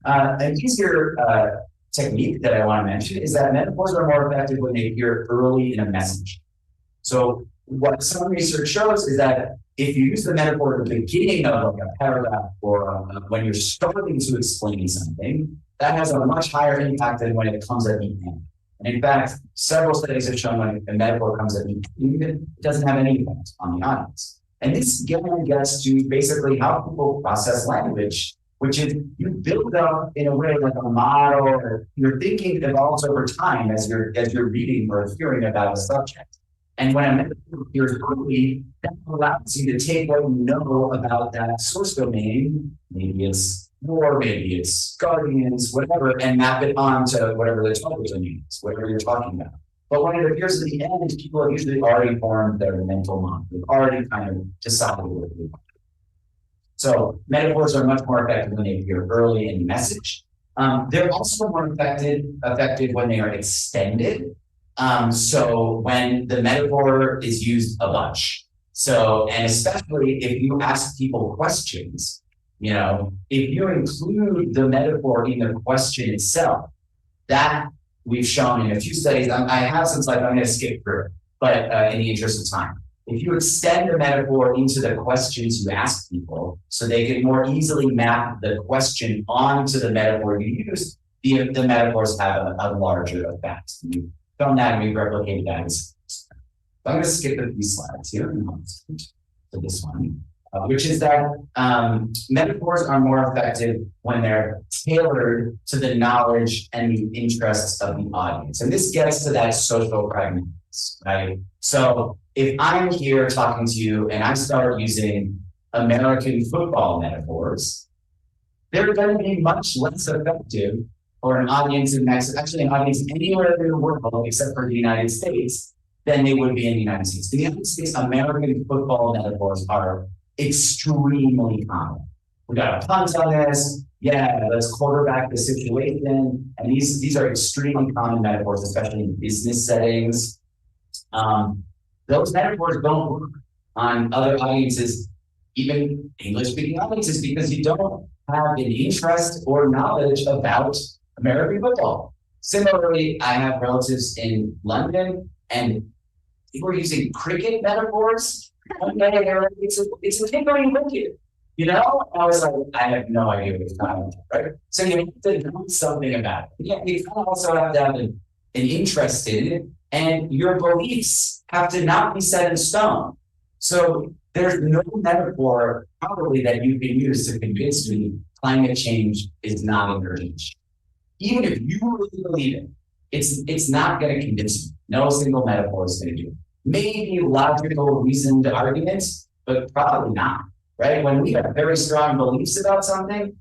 An easier technique that I want to mention is that metaphors are more effective when they appear early in a message. So what some research shows is that if you use the metaphor at the beginning of like a paragraph or when you're starting to explain something, that has a much higher impact than when it comes at the end. And in fact, several studies have shown when a metaphor comes at the end, it doesn't have any impact on the audience. And this again gets to basically how people process language, which is you build up in a way like a model, or your thinking evolves over time as you're reading or hearing about a subject. And when a metaphor appears early, that allows you to take what you know about that source domain, maybe it's war, maybe it's guardians, whatever, and map it onto whatever the topic domain is, whatever you're talking about. But when it appears at the end, people have usually already formed their mental model. They've already kind of decided what they want. So metaphors are much more effective when they appear early in the message. They're also more effective when they are extended. So when the metaphor is used a bunch. So, and especially if you ask people questions, you know, if you include the metaphor in the question itself, that we've shown in a few studies. I have some slides, I'm going to skip through it, but in the interest of time. If you extend the metaphor into the questions you ask people, so they can more easily map the question onto the metaphor you use, the metaphors have a larger effect. We've done that and we've replicated that. So I'm going to skip a few slides here to this one, which is that metaphors are more effective when they're tailored to the knowledge and the interests of the audience. And this gets to that social pragmatics, right? So if I'm here talking to you and I start using American football metaphors, they're going to be much less effective for an audience in Mexico, actually an audience anywhere in the world except for the United States, than they would be in the United States. In the United States, American football metaphors are extremely common. We got a punt on this. Yeah, let's quarterback the situation. And these are extremely common metaphors, especially in business settings. Those metaphors don't work on other audiences, even English-speaking audiences, because you don't have an interest or knowledge about American football. Similarly, I have relatives in London, and people are using cricket metaphors. It's a tinkering wicket, you know? I was like, I have no idea what it's talking about, right? So you have to do something about it. Yeah, you also have to have an interest in it, and your beliefs have to not be set in stone. So there's no metaphor probably that you can use to convince me climate change is not an urgent issue. Even if you really believe it, it's not going to convince you. No single metaphor is going to do it. Maybe logical, reasoned arguments, but probably not, right? When we have very strong beliefs about something,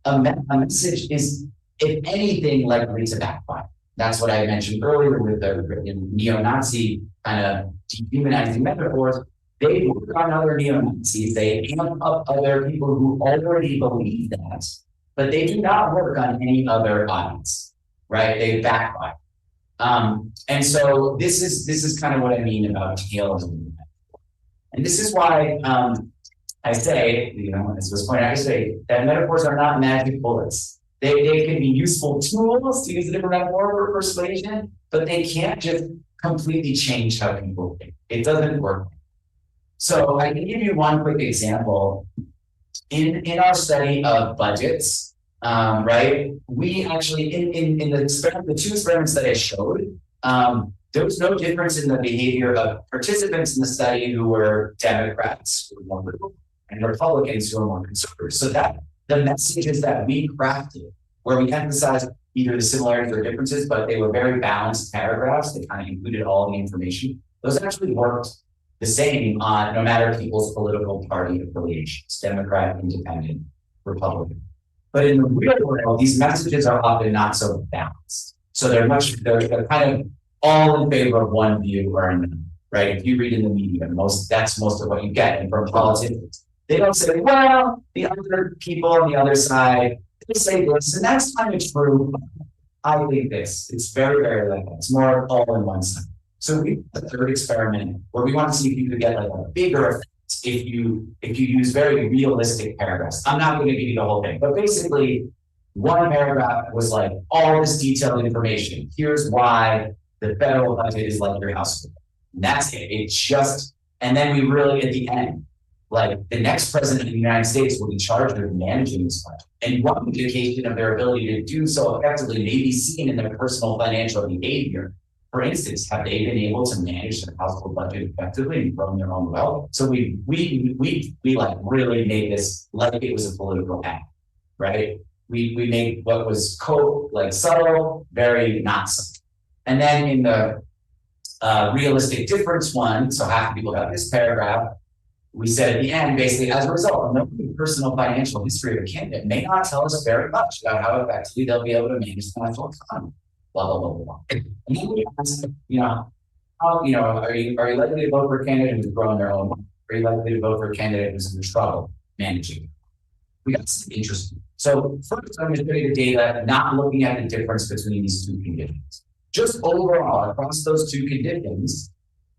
a message is, if anything, likely to backfire. That's what I mentioned earlier with the neo-Nazi kind of dehumanizing metaphors. They work on other neo-Nazis. They amp up other people who already believe that, but they do not work on any other audience, right? They backfire. And so this is kind of what I mean about tailoring. And this is why I say, you know, as was pointed out, I say that metaphors are not magic bullets. They can be useful tools, to use a different metaphor for persuasion, but they can't just completely change how people think. It doesn't work. So I can give you one quick example. In our study of budgets, right, we actually, in the two experiments that I showed, there was no difference in the behavior of participants in the study who were Democrats, who were more liberal, and Republicans, who were more conservative. So that the messages that we crafted, where we emphasized either the similarities or differences, but they were very balanced paragraphs that kind of included all the information, those actually worked the same on no matter people's political party affiliations, Democrat, Independent, Republican. But in the real world, these messages are often not so balanced. So they're kind of all in favor of one view or another, right? If you read in the media, that's most of what you get. And from politicians, they don't say, well, the other people on the other side, they say this, and that's kind of true. I think this. It's very, very like that. It's more all in one side. So we did the third experiment where we want to see if you could get like a bigger effect if you use very realistic paragraphs. I'm not going to give you the whole thing, but basically one paragraph was like all this detailed information. Here's why the federal budget is like your house. And that's it. It's just, and then we really at the end, like the next president of the United States will be charged with managing this budget. And one indication of their ability to do so effectively may be seen in their personal financial behavior. For instance, have they been able to manage their household budget effectively and grow their own wealth? So we like really made this like it was a political act, right? We made what was subtle, very not subtle. And then in the realistic difference one, so half the people got this paragraph. We said at the end, basically, as a result, no personal financial history of a candidate may not tell us very much about how effectively they'll be able to manage the financial economy. Blah, blah, blah, blah. And then we asked, are you likely to vote for a candidate who's growing their own money? Are you likely to vote for a candidate who's in trouble managing? We got some interesting. So first, I'm going to show you the data, not looking at the difference between these two conditions. Just overall, across those two conditions,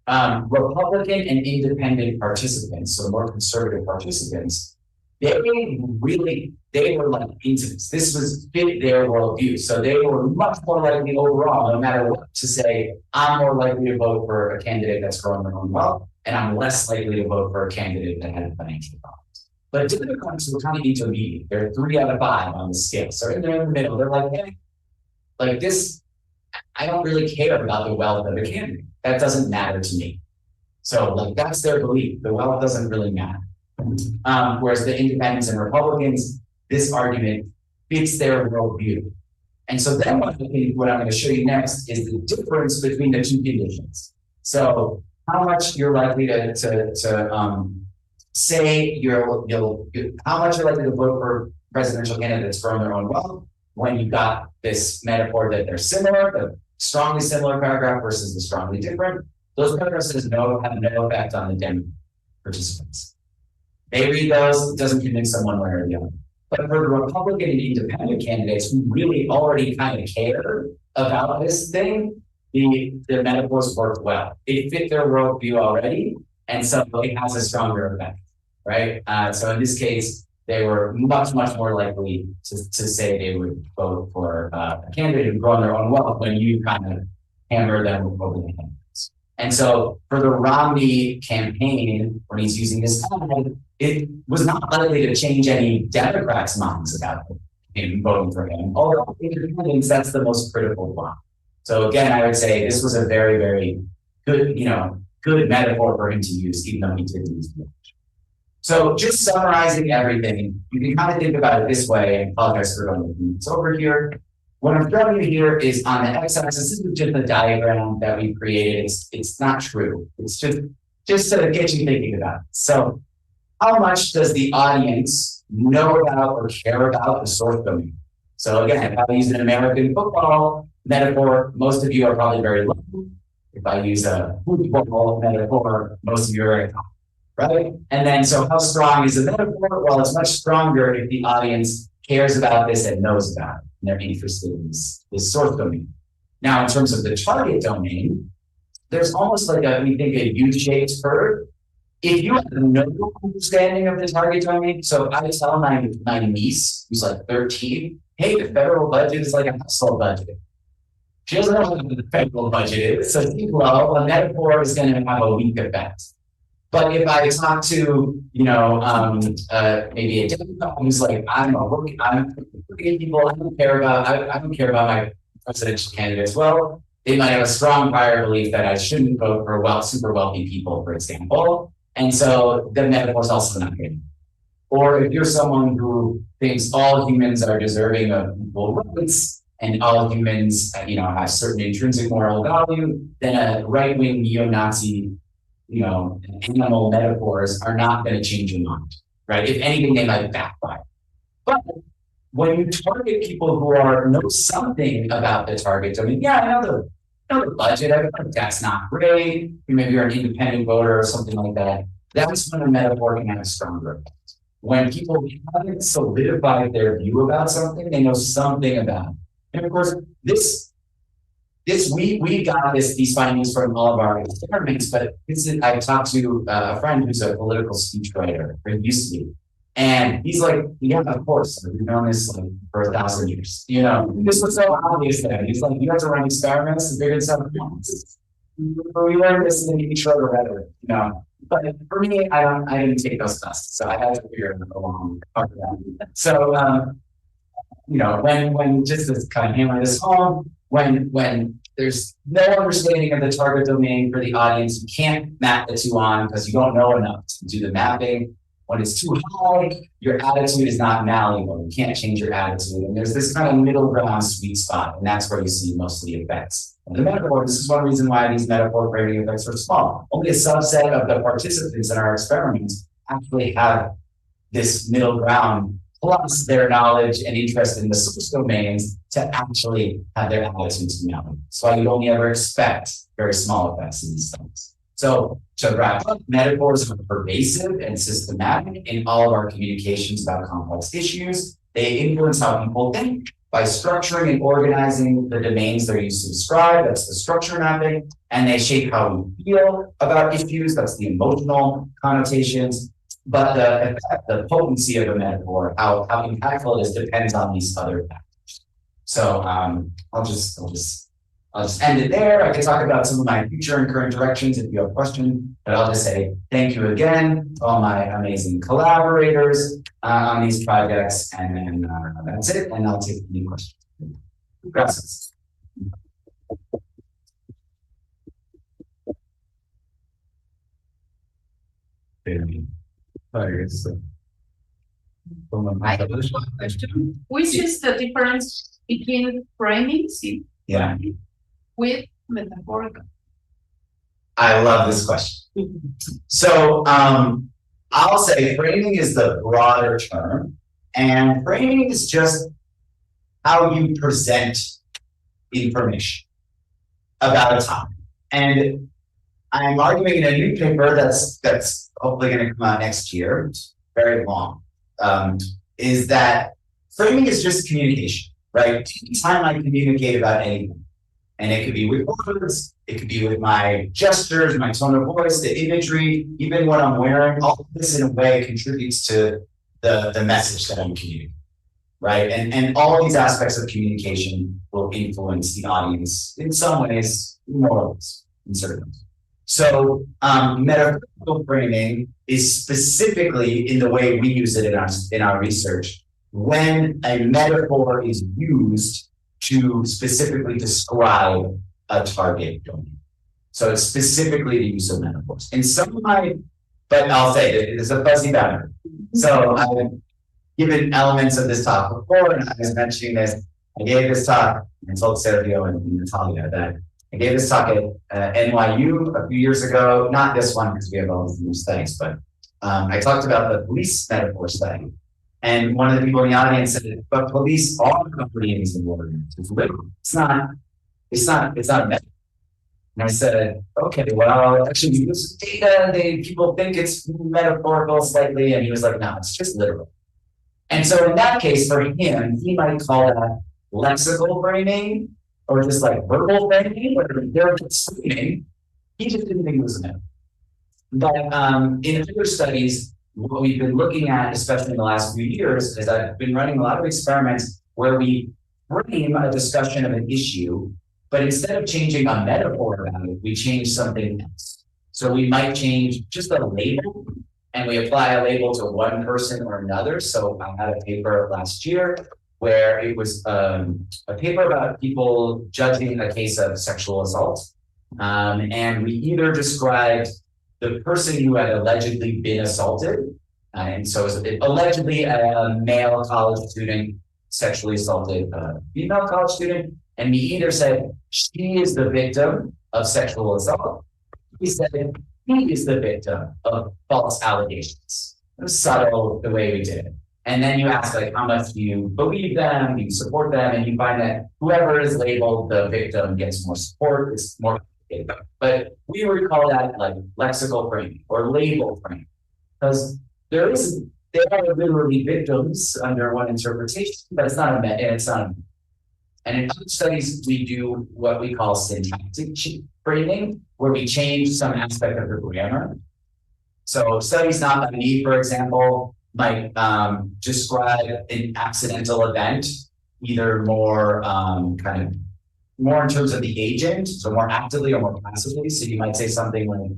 Republican and independent participants, so more conservative participants, they were like into this. This was fit their worldview. So they were much more likely overall, no matter what, to say, I'm more likely to vote for a candidate that's growing their own wealth, and I'm less likely to vote for a candidate that had financial problems. But Democrats were kind of intermediate. They're 3 out of 5 on the scale. So in the middle, they're like, hey, like this, I don't really care about the wealth of the candidate. That doesn't matter to me. So like that's their belief. The wealth doesn't really matter. Whereas the independents and Republicans, this argument fits their worldview. And so then what I'm going to show you next is the difference between the two conditions. So how much you're likely to say how much you're likely to vote for presidential candidates from their own wealth when you got this metaphor that they're similar, the strongly similar paragraph versus the strongly different. Those paragraphs have no effect on the Dem participants. They read those, it doesn't convince them one way or the other. But for the Republican and independent candidates who really already kind of care about this thing, the metaphors work well. It fit their worldview already, and so it has a stronger effect, right? So in this case, they were much more likely to say they would vote for a candidate who'd grown their own wealth when you kind of hammer them over the head. And so for the Romney campaign, when he's using this comment, it was not likely to change any Democrats' minds about him voting for him. Although independents, that's the most critical one. So again, I would say this was a very, very good, good metaphor for him to use, even though he didn't use it. So just summarizing everything, you can kind of think about it this way, and apologize for going it's over here. What I'm showing you here is on the x-axis, this is just a diagram that we created. It's not true. It's just to get you thinking about it. So how much does the audience know about or care about the source domain? So again, if I use an American football metaphor, most of you are probably very low. If I use a football metaphor, most of you are very high. Right? And then, so how strong is the metaphor? Well, it's much stronger if the audience cares about this and knows about it, and they're interested in this source domain. Now, in terms of the target domain, there's almost like we think a U-shaped curve. If you have no understanding of the target domain, so I tell my niece, who's like 13, hey, the federal budget is like a household budget. She doesn't know what the federal budget is, so she's low, a metaphor is going to have a weak effect. But if I talk to, maybe a Democrat who's like, I'm working people, I don't care about my presidential candidates. Well, they might have a strong prior belief that I shouldn't vote for super wealthy people, for example. And so the metaphor is also not good. Or if you're someone who thinks all humans are deserving of equal rights and all humans, have certain intrinsic moral value, then a right-wing neo-Nazi animal metaphors are not going to change your mind, right? If anything, they might backfire. But when you target people who know something about the target domain, I know the budget, I think that's not great. Maybe you're an independent voter or something like that. That's when a metaphor can have a stronger effect. When people haven't solidified their view about something, they know something about it. And of course, we got these findings from all of our experiments, but I talked to a friend who's a political speechwriter, or used to be, and he's like, yeah, of course, we've known this for 1,000 years. This was so obvious to him. He's like, you have to run experiments to figure this out. We learned this in the intro to rhetoric, But for me, I didn't take those tests, so I had to figure it along part of that. So, when just to kind of hammer this home, when there's no understanding of the target domain for the audience, you can't map the two on because you don't know enough to do the mapping. When it's too high, your attitude is not malleable. You can't change your attitude. And there's this kind of middle ground sweet spot, and that's where you see most of the effects. The metaphor, this is one reason why these metaphor framing effects are small. Only a subset of the participants in our experiments actually have this middle ground, plus their knowledge and interest in the source domains to actually have their attitudes come out. So I would only ever expect very small effects in these things. So to wrap up, metaphors are pervasive and systematic in all of our communications about complex issues. They influence how people think by structuring and organizing the domains they're used to describe. That's the structure mapping. And they shape how we feel about issues. That's the emotional connotations. But the potency of a metaphor, how impactful it is, depends on these other factors. So I'll just end it there. I can talk about some of my future and current directions if you have questions, but I'll just say thank you again to all my amazing collaborators on these projects, and then that's it, and I'll take any questions. Gracias. I have one question. Which is the difference between framing with metaphorical? I love this question. So I'll say framing is the broader term, and framing is just how you present information about a topic. And I'm arguing in a new paper that's hopefully going to come out next year, it's very long, is that framing is just communication, right? Anytime I communicate about anything, and it could be with words, it could be with my gestures, my tone of voice, the imagery, even what I'm wearing, all of this in a way contributes to the message that I'm communicating, right? And all these aspects of communication will influence the audience in some ways, more or less, in certain ways. So metaphorical framing is specifically in the way we use it in our research, when a metaphor is used to specifically describe a target domain. So it's specifically the use of metaphors. In some of my, but I'll say it's a fuzzy boundary. So I've given elements of this talk before, and I was mentioning this. I gave this talk, and told Sergio and Natalia that I gave this talk at NYU a few years ago. Not this one because we have all these new studies, but I talked about the police metaphor study. And one of the people in the audience said, but police are companies in war. It's literal. It's not a metaphor. And I said, okay, well, actually, this data, people think it's metaphorical slightly. And he was like, no, it's just literal. And so in that case, for him, he might call that lexical framing or just like verbal framing, where they're screaming. He just didn't think it was a metaphor. But in other studies, what we've been looking at, especially in the last few years, is I've been running a lot of experiments where we frame a discussion of an issue, but instead of changing a metaphor about it, we change something else. So we might change just a label, and we apply a label to one person or another. So I had a paper last year where it was a paper about people judging a case of sexual assault. And we either described the person who had allegedly been assaulted, and so it allegedly a male college student sexually assaulted a female college student, and we either said she is the victim of sexual assault, we said he is the victim of false allegations. It was subtle the way we did it. And then you ask, like, how much do you believe them? Do you support them? And you find that whoever is labeled the victim gets more support, it's more. But we would call that like lexical framing or label framing, because they are literally victims under one interpretation, but it's not and in other studies, we do what we call syntactic framing, where we change some aspect of the grammar. So studies not by me, for example, might describe an accidental event, either more more in terms of the agent, so more actively or more passively. So you might say something like,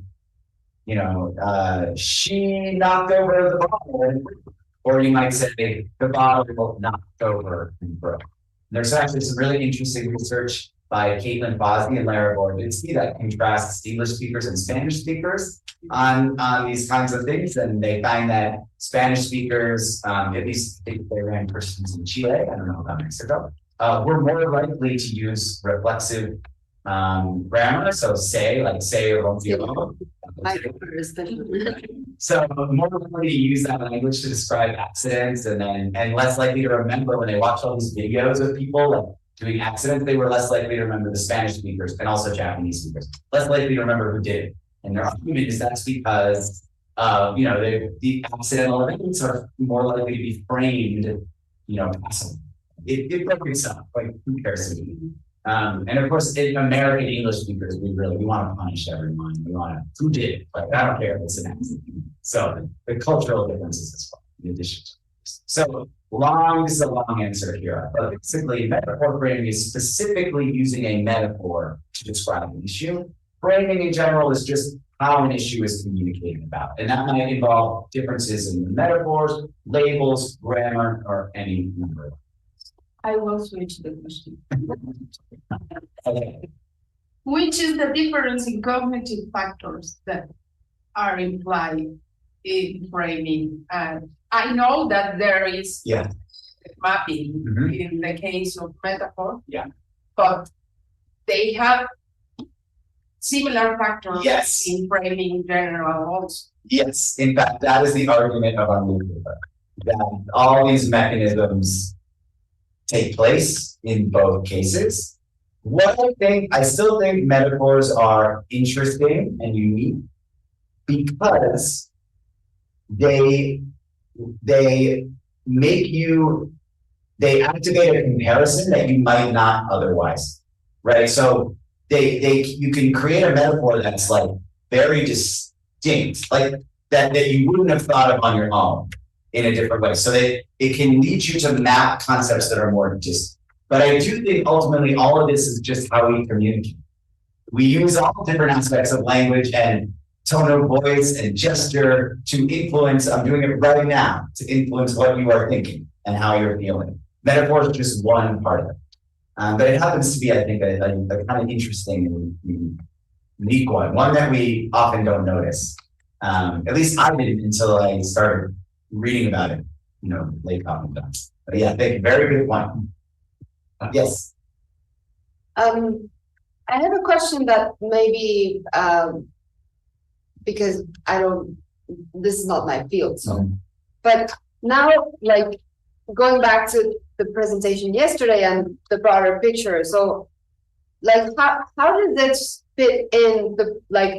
she knocked over the bottle, or you might say the bottle knocked over and broke. There's actually some really interesting research by Caitlin Bosby and Lara Boroditsky that contrasts English speakers and Spanish speakers on these kinds of things. And they find that Spanish speakers, at least they ran persons in Chile, I don't know about Mexico, we're more likely to use reflexive grammar, so say, like say or won't be. So more likely to use that language to describe accidents, and less likely to remember when they watch all these videos of people like doing accidents, they were less likely to remember the Spanish speakers and also Japanese speakers, less likely to remember who did it. And their argument is that's because the accidental events are more likely to be framed, passively. It broke itself, like who cares? And of course, in American English speakers, we want to punish everyone. We want to, who did it? Like, I don't care if it's an accident. So the cultural differences as well, in addition to this. So this is a long answer here, but basically metaphor framing is specifically using a metaphor to describe an issue. Framing in general is just how an issue is communicated about. And that might involve differences in the metaphors, labels, grammar, or any number of. I will switch the question. Which is the difference in cognitive factors that are implied in framing? I know that there is mapping in the case of metaphor, but they have similar factors in framing in general also. Yes, in fact, that is the argument of our movement, that all these mechanisms take place in both cases. I still think metaphors are interesting and unique because they activate a comparison that you might not otherwise, right? So you can create a metaphor that's like very distinct, like that you wouldn't have thought of on your own in a different way. So it can lead you to map concepts that are more distant. But I do think ultimately all of this is just how we communicate. We use all different aspects of language and tone of voice and gesture to influence, I'm doing it right now, to influence what you are thinking and how you're feeling. Metaphor is just one part of it. But it happens to be, I think, a kind of interesting and unique one that we often don't notice. At least I didn't until I started reading about it, late comment. But yeah, thank you. Very good point. Yes. I have a question that maybe because this is not my field, so but now, like going back to the presentation yesterday and the broader picture, so like how does this fit in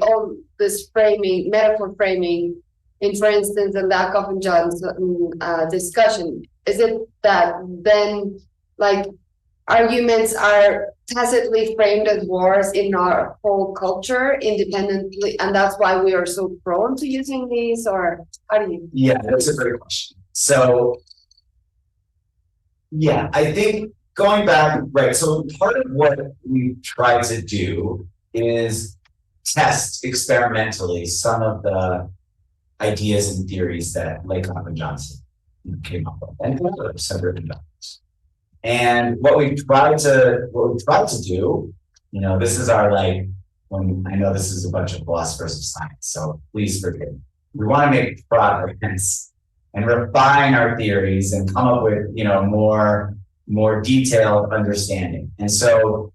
all this framing, metaphor framing, in, for instance, the lack of John's discussion? Is it that then arguments are tacitly framed as wars in our whole culture independently, and that's why we are so prone to using these, or how do you? Yeah, that's a great question. So yeah, I think going back, right, so part of what we try to do is test experimentally some of the ideas and theories that Lakoff and Johnson came up with, and others have written about this. And what we tried to do, this is our I know this is a bunch of philosophers of science, so please forgive me. We want to make progress and refine our theories and come up with, more detailed understanding. And so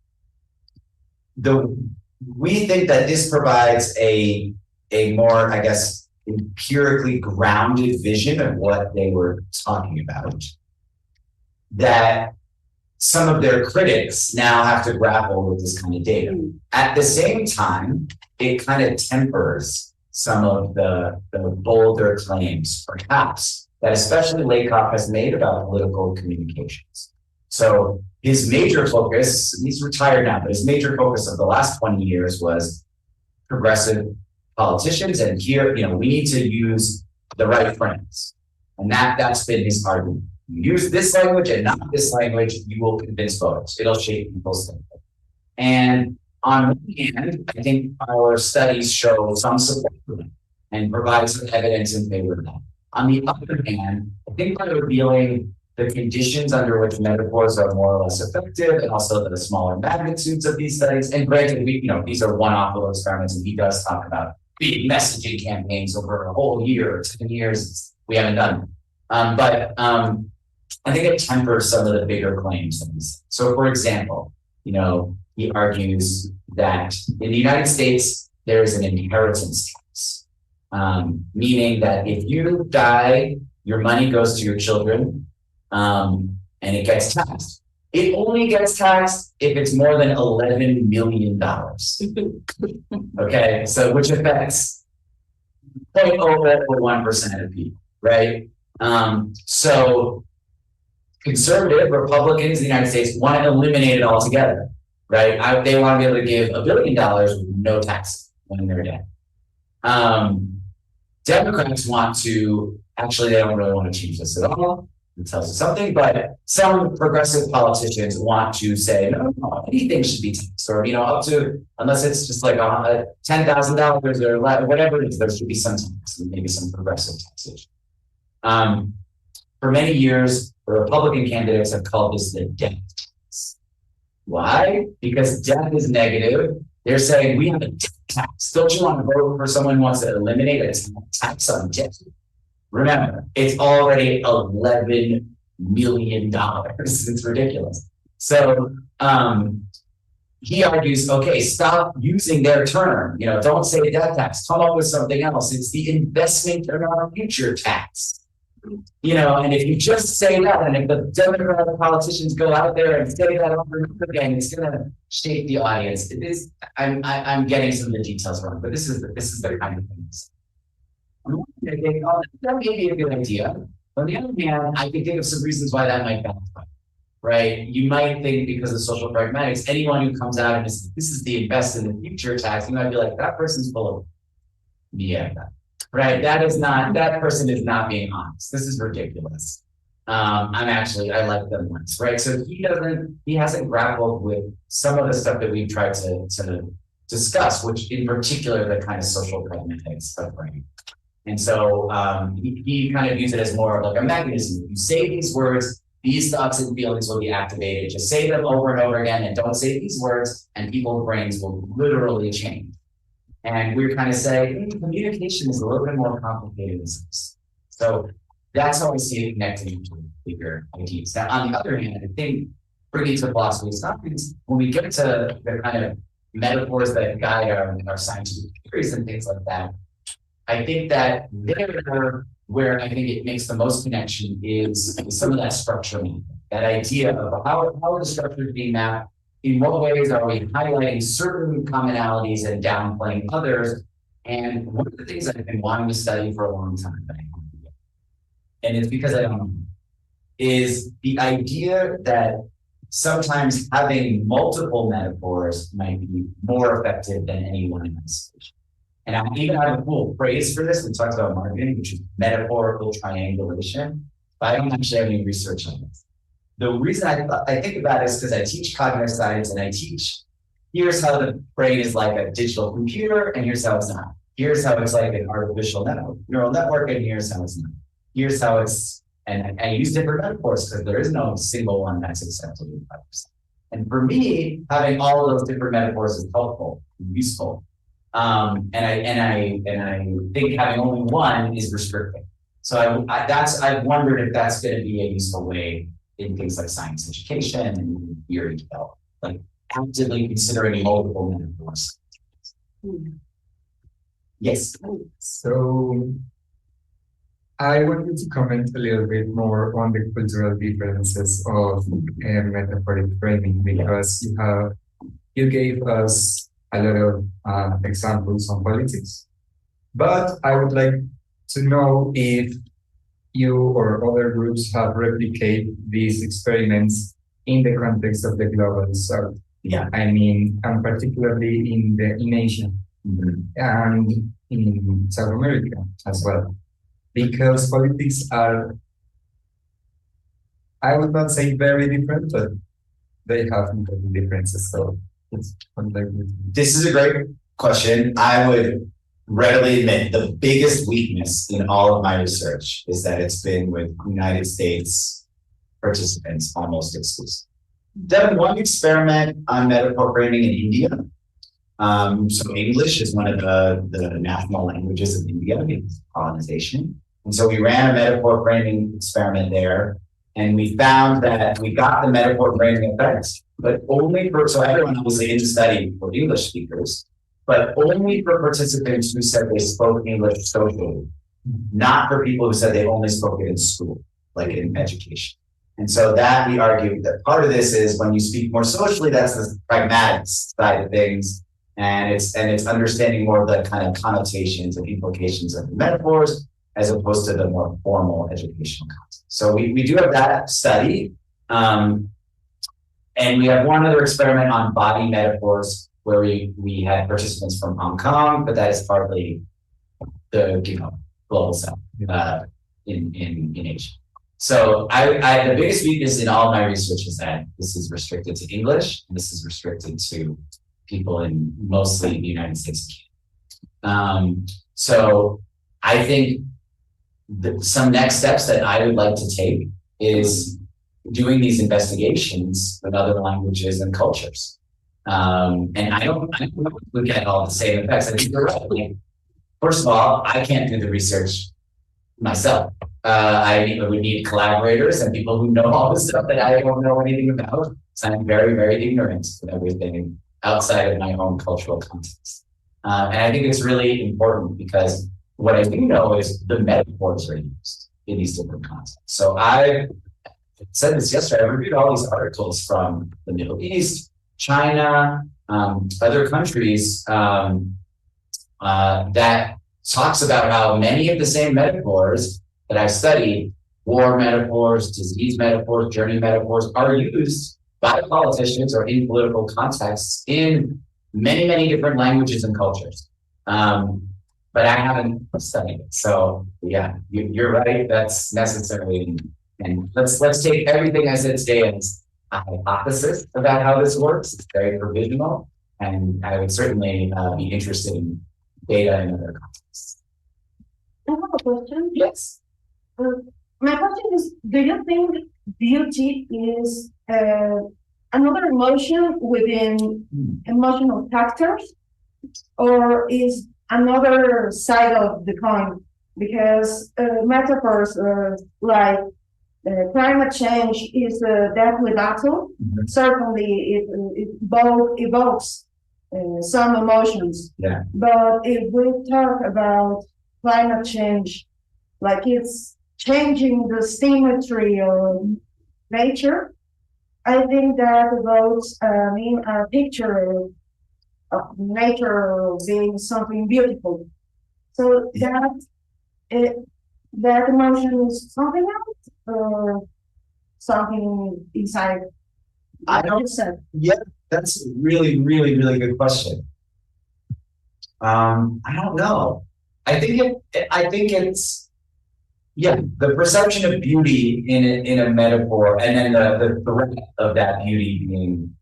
we think that this provides a more, I guess, empirically grounded vision of what they were talking about, that some of their critics now have to grapple with this kind of data. At the same time, it kind of tempers some of the bolder claims, perhaps, that especially Lakoff has made about political communications. So his major focus, he's retired now, but his major focus of the last 20 years was progressive politicians, and here, we need to use the right frames. And that's been his argument. You use this language and not this language, you will convince voters. It'll shape people's thinking. And on one hand, I think our studies show some support for them and provide some evidence in favor of that. On the other hand, I think by revealing the conditions under which metaphors are more or less effective, and also the smaller magnitudes of these studies, and granted, these are one-off little experiments, and he does talk about big messaging campaigns over a whole year or 10 years. We haven't done them. But I think it tempers some of the bigger claims. So, for example, he argues that in the United States, there is an inheritance tax, meaning that if you die, your money goes to your children, and it gets taxed. It only gets taxed if it's more than $11 million. Okay, so which affects 0.001% of people, right? So conservative Republicans in the United States want to eliminate it altogether, right? They want to be able to give $1 billion with no tax when they're dead. Democrats want to, actually, they don't really want to change this at all. It tells us something, but some progressive politicians want to say, no, anything should be taxed, or, up to, unless it's just like $10,000 or whatever it is, there should be some tax, maybe some progressive taxation. For many years, the Republican candidates have called this the death tax. Why? Because death is negative. They're saying we have a death tax. Don't you want to vote for someone who wants to eliminate a tax on death? Remember, it's already $11 million. It's ridiculous. So he argues, okay, stop using their term. Don't say death tax. Come up with something else. It's the investment in our future tax. And if you just say that, and if the Democratic politicians go out there and say that over and over again, it's going to shape the audience. It is. I'm getting some of the details wrong, but this is the kind of thing. I think, that may be a good idea. On the other hand, I can think of some reasons why that might backfire, right? You might think because of social pragmatics, anyone who comes out and this is the invest in the future tax, you might be like, that person's full of right? That person is not being honest. This is ridiculous. I like them once, right? So he hasn't grappled with some of the stuff that we've tried to discuss, which in particular, the kind of social pragmatic stuff, right? And so he kind of views it as more like a mechanism. If you say these words, these thoughts and feelings will be activated. Just say them over and over again, and don't say these words, and people's brains will literally change. And we're kind of saying communication is a little bit more complicated than this. So that's how I see it connecting to bigger ideas. Now, on the other hand, I think bringing to philosophy of science, when we get to the kind of metaphors that guide our scientific theories and things like that, I think that there where I think it makes the most connection is some of that structure, that idea of how the structure is being mapped. In what ways are we highlighting certain commonalities and downplaying others? And one of the things I've been wanting to study for a long time, and it's because I don't know, is the idea that sometimes having multiple metaphors might be more effective than any one message. And I even have a cool phrase for this. We talked about marketing, which is metaphorical triangulation, but I don't actually have any research on this. The reason I think about it is because I teach cognitive science, and I teach, here's how the brain is like a digital computer, and here's how it's not. Here's how it's like an artificial neural network, and here's how it's not. Here's how it's, and I use different metaphors because there is no single one that's acceptable 5%. And for me, having all of those different metaphors is helpful and useful. And I think having only one is restricting. So I've wondered if that's going to be a useful way in things like science education and theory development, like actively considering multiple metaphors. Yes. So I wanted to comment a little bit more on the cultural differences of metaphoric framing, because you gave us a lot of examples on politics. But I would like to know if you or other groups have replicated these experiments in the context of the global south. Yeah. I mean, and particularly in Asia and in South America as well. Because politics are, I would not say very different, but they have important differences. So it's this is a great question. I would readily admit the biggest weakness in all of my research is that it's been with United States participants almost exclusively. Done one experiment on metaphor framing in India. So English is one of the national languages of India, it's colonization. And so we ran a metaphor framing experiment there. And we found that we got the metaphor framing effects, but only for, so everyone obviously in the study for English speakers, but only for participants who said they spoke English socially, not for people who said they only spoke it in school, like in education. And so that we argue that part of this is when you speak more socially, that's the pragmatic side of things. And it's understanding more of the kind of connotations and implications of the metaphors as opposed to the more formal educational content. So we do have that study. And we have one other experiment on body metaphors where we had participants from Hong Kong, but that is partly the global south in Asia. So the biggest weakness in all my research is that this is restricted to English, and this is restricted to people in mostly the United States. So I think some next steps that I would like to take is doing these investigations with other languages and cultures. And I don't look at all the same effects. I think you're right. Like, first of all, I can't do the research myself. I would need collaborators and people who know all this stuff that I don't know anything about. So I'm very, very ignorant of everything outside of my own cultural context. And I think it's really important because what I do know is the metaphors are used in these different contexts. So I said this yesterday, I reviewed all these articles from the Middle East, China, other countries that talks about how many of the same metaphors that I've studied, war metaphors, disease metaphors, journey metaphors, are used by politicians or in political contexts in many, many different languages and cultures. But I haven't studied it. So yeah, you're right, that's necessary. And let's take everything I said today as a hypothesis about how this works. It's very provisional, and I would certainly be interested in data in other contexts. I have a question. Yes. My question is, do you think beauty is another emotion within emotional factors, or is another side of the coin? Because metaphors like climate change is a deathly battle. Mm-hmm. Certainly, it both evokes some emotions. Yeah. But if we talk about climate change, like it's changing the symmetry of nature, I think that evokes a picture of nature being something beautiful. So that emotion is something else or something inside? I don't. Yeah, that's a really, really, really good question. I don't know. I think it's the perception of beauty in a metaphor, and then the threat of that beauty being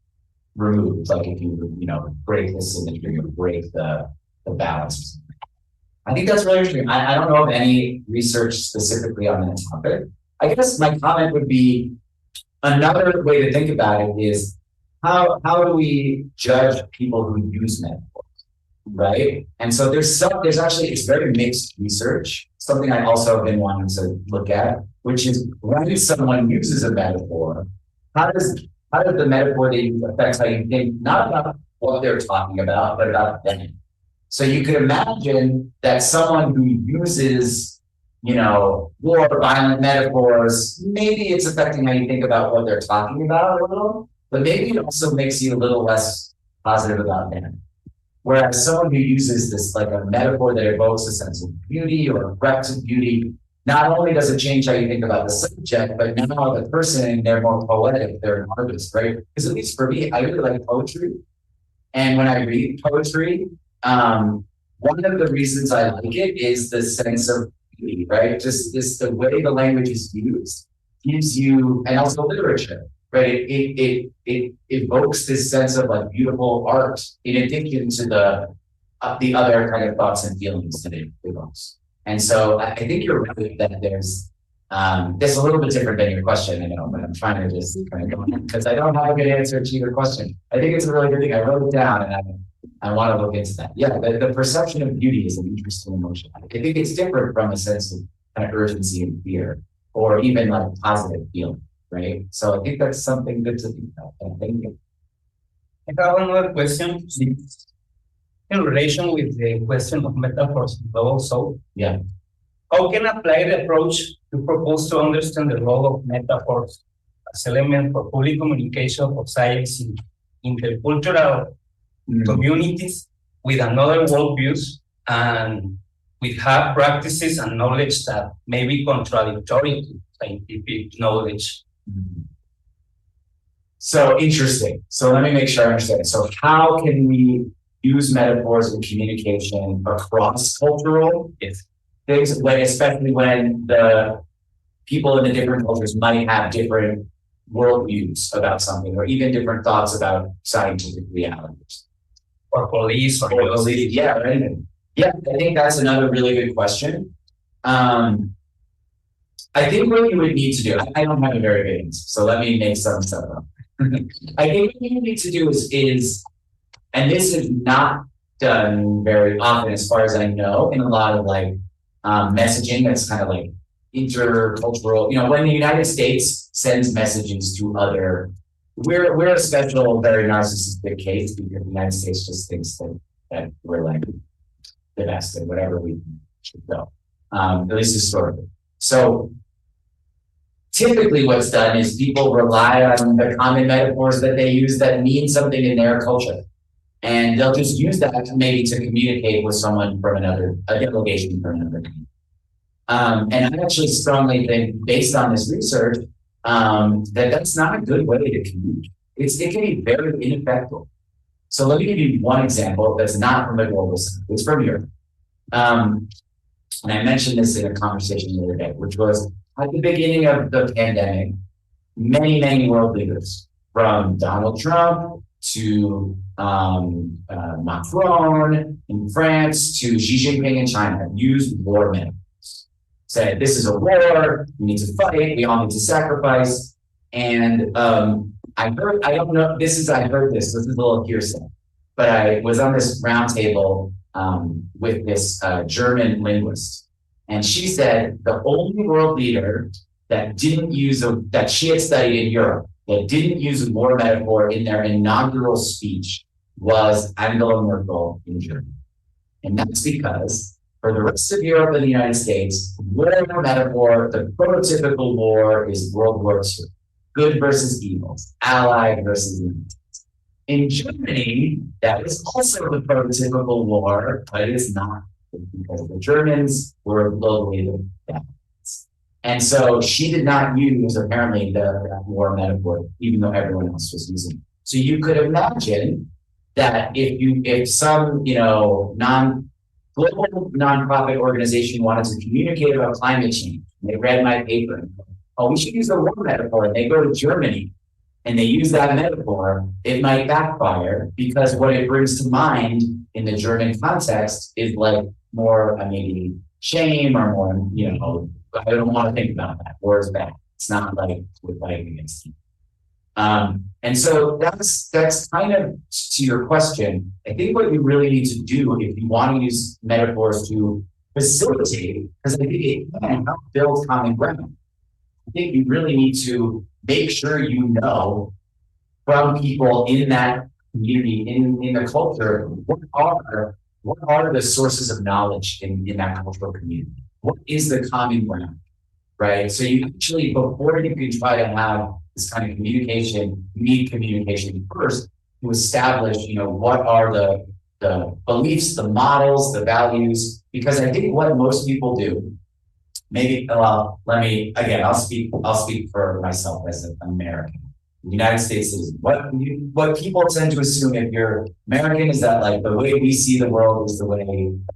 removed. Like if you break the symmetry or break the balance. I think that's really interesting. I don't know of any research specifically on that topic. I guess my comment would be another way to think about it is how do we judge people who use metaphors, right? And so there's actually, it's very mixed research. Something I also have been wanting to look at, which is when someone uses a metaphor, how does the metaphor they use affect how you think, not about what they're talking about, but about them. So you could imagine that someone who uses, war, violent metaphors, maybe it's affecting how you think about what they're talking about a little, but maybe it also makes you a little less positive about them. Whereas someone who uses this like a metaphor that evokes a sense of beauty or a threat to beauty, not only does it change how you think about the subject, but now the person, they're more poetic, they're an artist, right? Because at least for me, I really like poetry. And when I read poetry, one of the reasons I like it is the sense of beauty, right? Just the way the language is used gives you, and also literature, right? It evokes this sense of like beautiful art in addition to the other kind of thoughts and feelings that it evokes. And so I think you're right that there's a little bit different than your question, I know, but I'm trying to just kind of go on because I don't have a good answer to your question. I think it's a really good thing. I wrote it down and I want to look into that. Yeah, the perception of beauty is an interesting emotion. I think it's different from a sense of kind of urgency and fear. or even like positive feeling, right? So I think that's something good to think about. Thank you. I have another question in relation with the question of metaphors also. Yeah. How can apply the approach you propose to understand the role of metaphors as element for public communication of science in intercultural communities with another worldviews and with hard practices and knowledge that may be contradictory to scientific knowledge? So interesting. So let me make sure I understand. So how can we use metaphors in communication across cultural things, especially when the people in the different cultures might have different worldviews about something, or even different thoughts about scientific realities? Or police, or police, yeah, right. Yeah, I think that's another really good question. I think what you would need to do, I don't have a very good answer, so let me make some stuff up. I think what you need to do is, and this is not done very often as far as I know, in a lot of like messaging that's kind of like intercultural, you know, when the United States sends messages to other, we're a special, very narcissistic case because the United States just thinks that we're like the best at whatever we should go, at least historically. So typically what's done is people rely on the common metaphors that they use that mean something in their culture. And they'll just use that maybe to communicate with someone from a delegation from another country. And I actually strongly think, based on this research, that that's not a good way to communicate. It can be very ineffective. So let me give you one example that's not from a global center. It's from Europe. And I mentioned this in a conversation the other day, which was at the beginning of the pandemic, many world leaders, from Donald Trump to Macron in France to Xi Jinping in China, used war metaphors. Said, this is a war, we need to fight, we all need to sacrifice. And I heard this is a little hearsay, but I was on this roundtable with this German linguist. And she said the only world leader that didn't use that she had studied in Europe, that didn't use a war metaphor in their inaugural speech was Angela Merkel in Germany. And that's because for the rest of Europe and the United States, war metaphor, the prototypical war is World War II. Good versus evil, allied versus enemy. In Germany, that is also the prototypical war, but it is not, because the Germans were globally the bad guys. And so she did not use, apparently, the war metaphor, even though everyone else was using it. So you could imagine that if some, global nonprofit organization wanted to communicate about climate change, and they read my paper and go, oh, we should use the war metaphor, and they go to Germany and they use that metaphor, it might backfire, because what it brings to mind in the German context is like more maybe shame, or more, I don't want to think about that. War is bad. It's not like we're fighting against you. And so that's kind of to your question. I think what you really need to do if you want to use metaphors to facilitate, because I think it can help build common ground. I think you really need to make sure you know from people in that community, in the culture, what are the sources of knowledge in that cultural community? What is the common ground, right? So you actually, before you can try to have this kind of communication, you need communication first to establish, what are the beliefs, the models, the values, because I think what most people do, I'll speak for myself as an American. The United States is what people tend to assume if you're American is that like the way we see the world is the way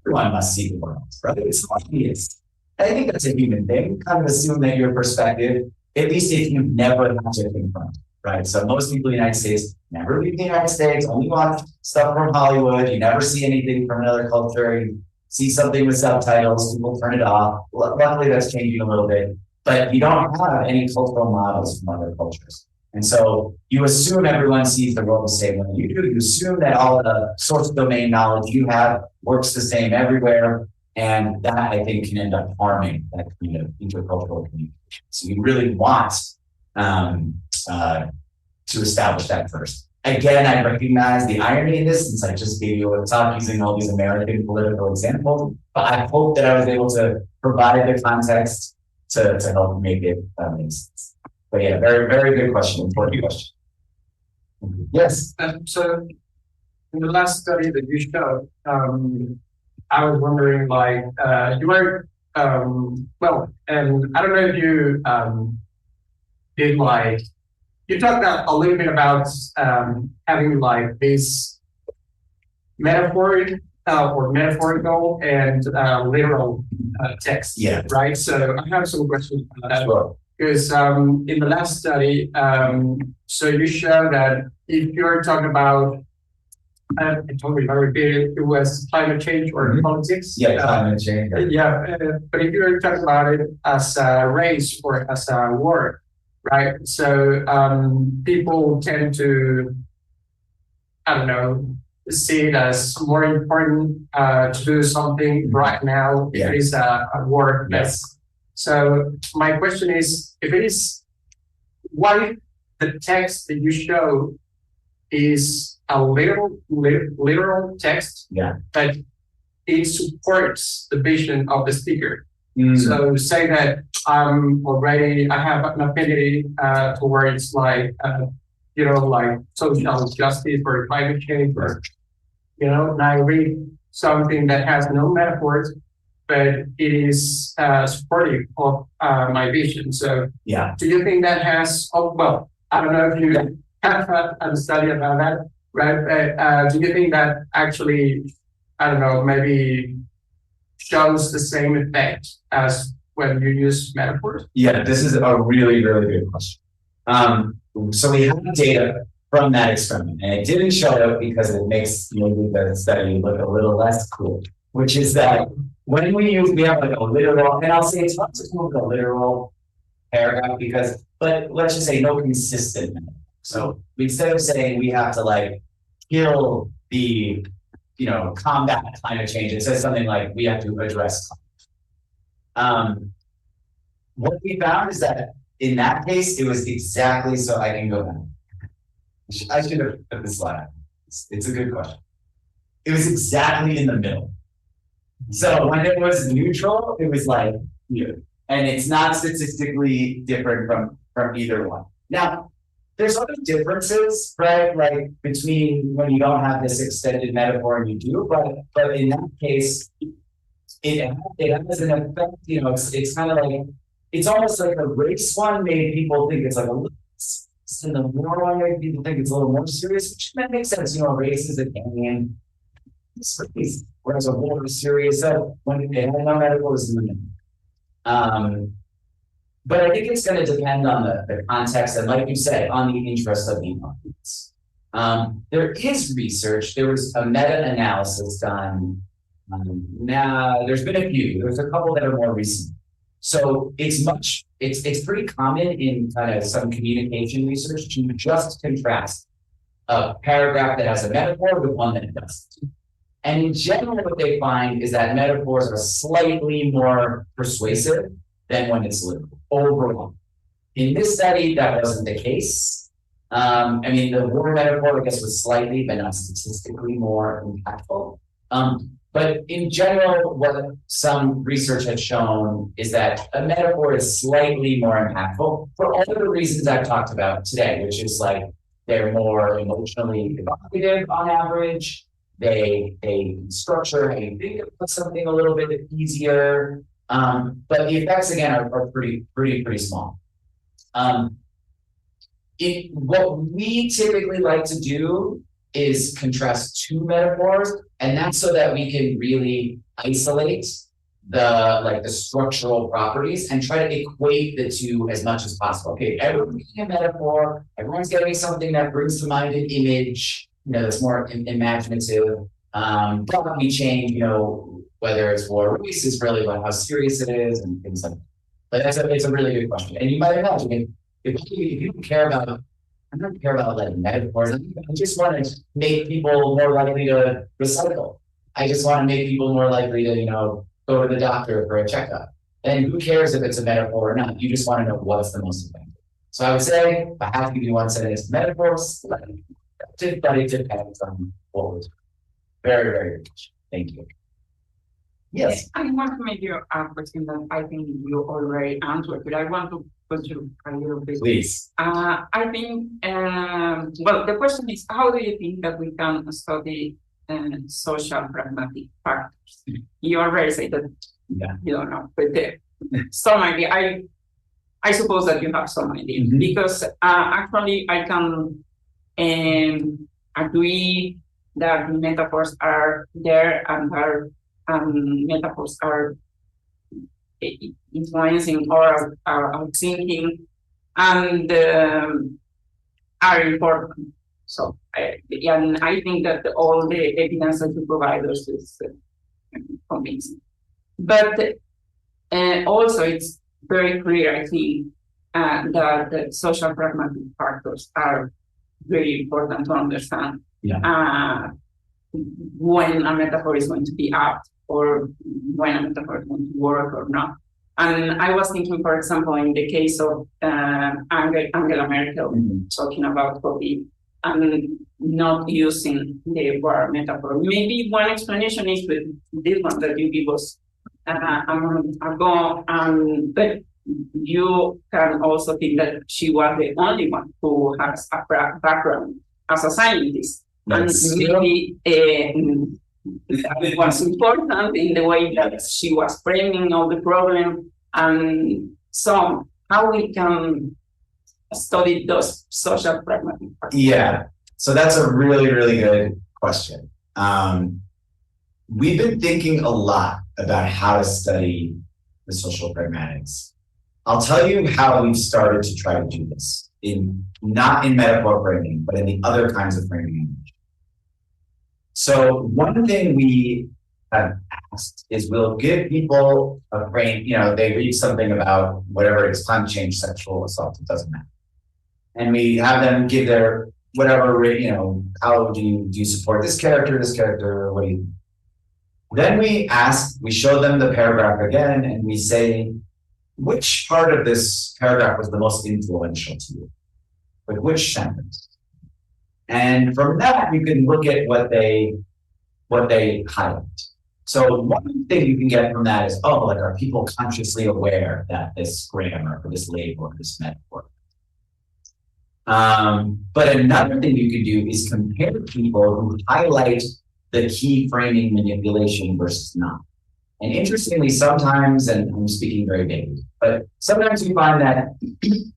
everyone must see the world, right? It's obvious. I think that's a human thing, kind of assume that your perspective, at least if you've never had to confront, right? So most people in the United States never leave the United States, only watch stuff from Hollywood. You never see anything from another culture. You see something with subtitles, people turn it off. Luckily, that's changing a little bit, but you don't have any cultural models from other cultures. And so you assume everyone sees the world the same way you do. You assume that all of the source domain knowledge you have works the same everywhere. And that, I think, can end up harming that kind of intercultural communication. So you really want to establish that first. Again, I recognize the irony in this, since I just gave you a talk using all these American political examples, but I hope that I was able to provide the context to help make it make sense. But yeah, very, very good question, important question. Yes. So in the last study that you showed, I was wondering, like, you were, well, and I don't know if you did, like, you talked a little bit about having like this metaphoric or metaphorical and literal text, Yeah. right? So I have some questions about that. Sure. Because in the last study, so you show that if you're talking about, I totally repeat it was climate change or politics. Yeah, climate change. But if you're talking about it as a race or as a war, right? So people tend to, I don't know, see it as more important to do something right now. Yeah. If it is a war. Yes. So my question is, if it is, why the text that you show is a literal text, Yeah. but it supports the vision of the speaker. Mm. So say that I have an affinity towards like, like social justice or climate change, or, and I read something that has no metaphors, but it is supportive of my vision. So Yeah. do you think that has, well, I don't know if you have a study about that, right? But do you think that actually, I don't know, maybe shows the same effect as when you use metaphors? Yeah, this is a really, really good question. So we have data from that experiment, and it didn't show it because it makes maybe the study look a little less cool, which is that when we have like a literal, and I'll say it's hard to come up with a literal paragraph but let's just say no consistent metaphor. So instead of saying we have to like kill the, combat climate change, it says something like we have to address climate. What we found is that in that case, it was exactly, so I can go back. I should have put this slide. It's a good question. It was exactly in the middle. So when it was neutral, it was like here, and it's not statistically different from either one. Now, there's other differences, right? Like between when you don't have this extended metaphor and you do, but in that case, it has an effect. It's kind of like, it's almost like the race one made people think it's like a little, and the war one made people think it's a little more serious, which that makes sense. Race is a game, whereas a war is serious. So when it had no metaphors in the middle. But I think it's going to depend on the context and, like you said, on the interest of the audience. There is research. There was a meta-analysis done. Now, there's been a few. There's a couple that are more recent. So it's pretty common in kind of some communication research to just contrast a paragraph that has a metaphor with one that doesn't. And in general, what they find is that metaphors are slightly more persuasive than when it's literal overall. In this study, that wasn't the case. The war metaphor, I guess, was slightly, but not statistically more impactful. But in general, what some research has shown is that a metaphor is slightly more impactful for all of the reasons I've talked about today, which is like they're more emotionally evocative on average. They structure how you think of something a little bit easier. But the effects again are pretty small. What we typically like to do is contrast two metaphors, and that's so that we can really isolate the structural properties and try to equate the two as much as possible. Okay, everyone's getting a metaphor, everyone's getting something that brings to mind an image, that's more imaginative. But we change, whether it's war or race is really about how serious it is and things like that. But it's a really good question. And you might imagine if you don't care about, I don't care about like metaphors. I just want to make people more likely to recycle. I just want to make people more likely to, go to the doctor for a checkup. And who cares if it's a metaphor or not? You just want to know what's the most effective. So I would say, if I have to give you one sentence, metaphors, but it depends on what was very, very rich. Thank you. Yes. I want to make you a question that I think you already answered, but I want to put you a little bit. Please. I think, well, the question is, how do you think that we can study social pragmatic factors? You already said that you don't know, but some idea. I suppose that you have some idea, because actually I can agree that metaphors are there and are metaphors are influencing our thinking and are important. So, and I think that all the evidence that you provide us is convincing. But also, it's very clear, I think, that the social pragmatic factors are very important to understand when a metaphor is going to be apt or when a metaphor is going to work or not. And I was thinking, for example, in the case of Angela Merkel talking about COVID and not using the war metaphor. Maybe one explanation is with this one that you give us a moment ago, but you can also think that she was the only one who has a background as a scientist. And maybe it was important in the way that she was framing all the problem. And so how we can study those social pragmatic factors? Yeah, so that's a really, really good question. We've been thinking a lot about how to study the social pragmatics. I'll tell you how we've started to try to do this, not in metaphor framing, but in the other kinds of framing. So one thing we have asked is we'll give people a frame, they read something about whatever it is, climate change, sexual assault, it doesn't matter. And we have them give their whatever, how do you support this character, what do you? Then we show them the paragraph again, and we say, which part of this paragraph was the most influential to you? Like which sentence? And from that, you can look at what they highlight. So one thing you can get from that is, are people consciously aware that this grammar or this label or this metaphor? But another thing you can do is compare people who highlight the key framing manipulation versus not. And interestingly, sometimes, and I'm speaking very vaguely, but sometimes you find that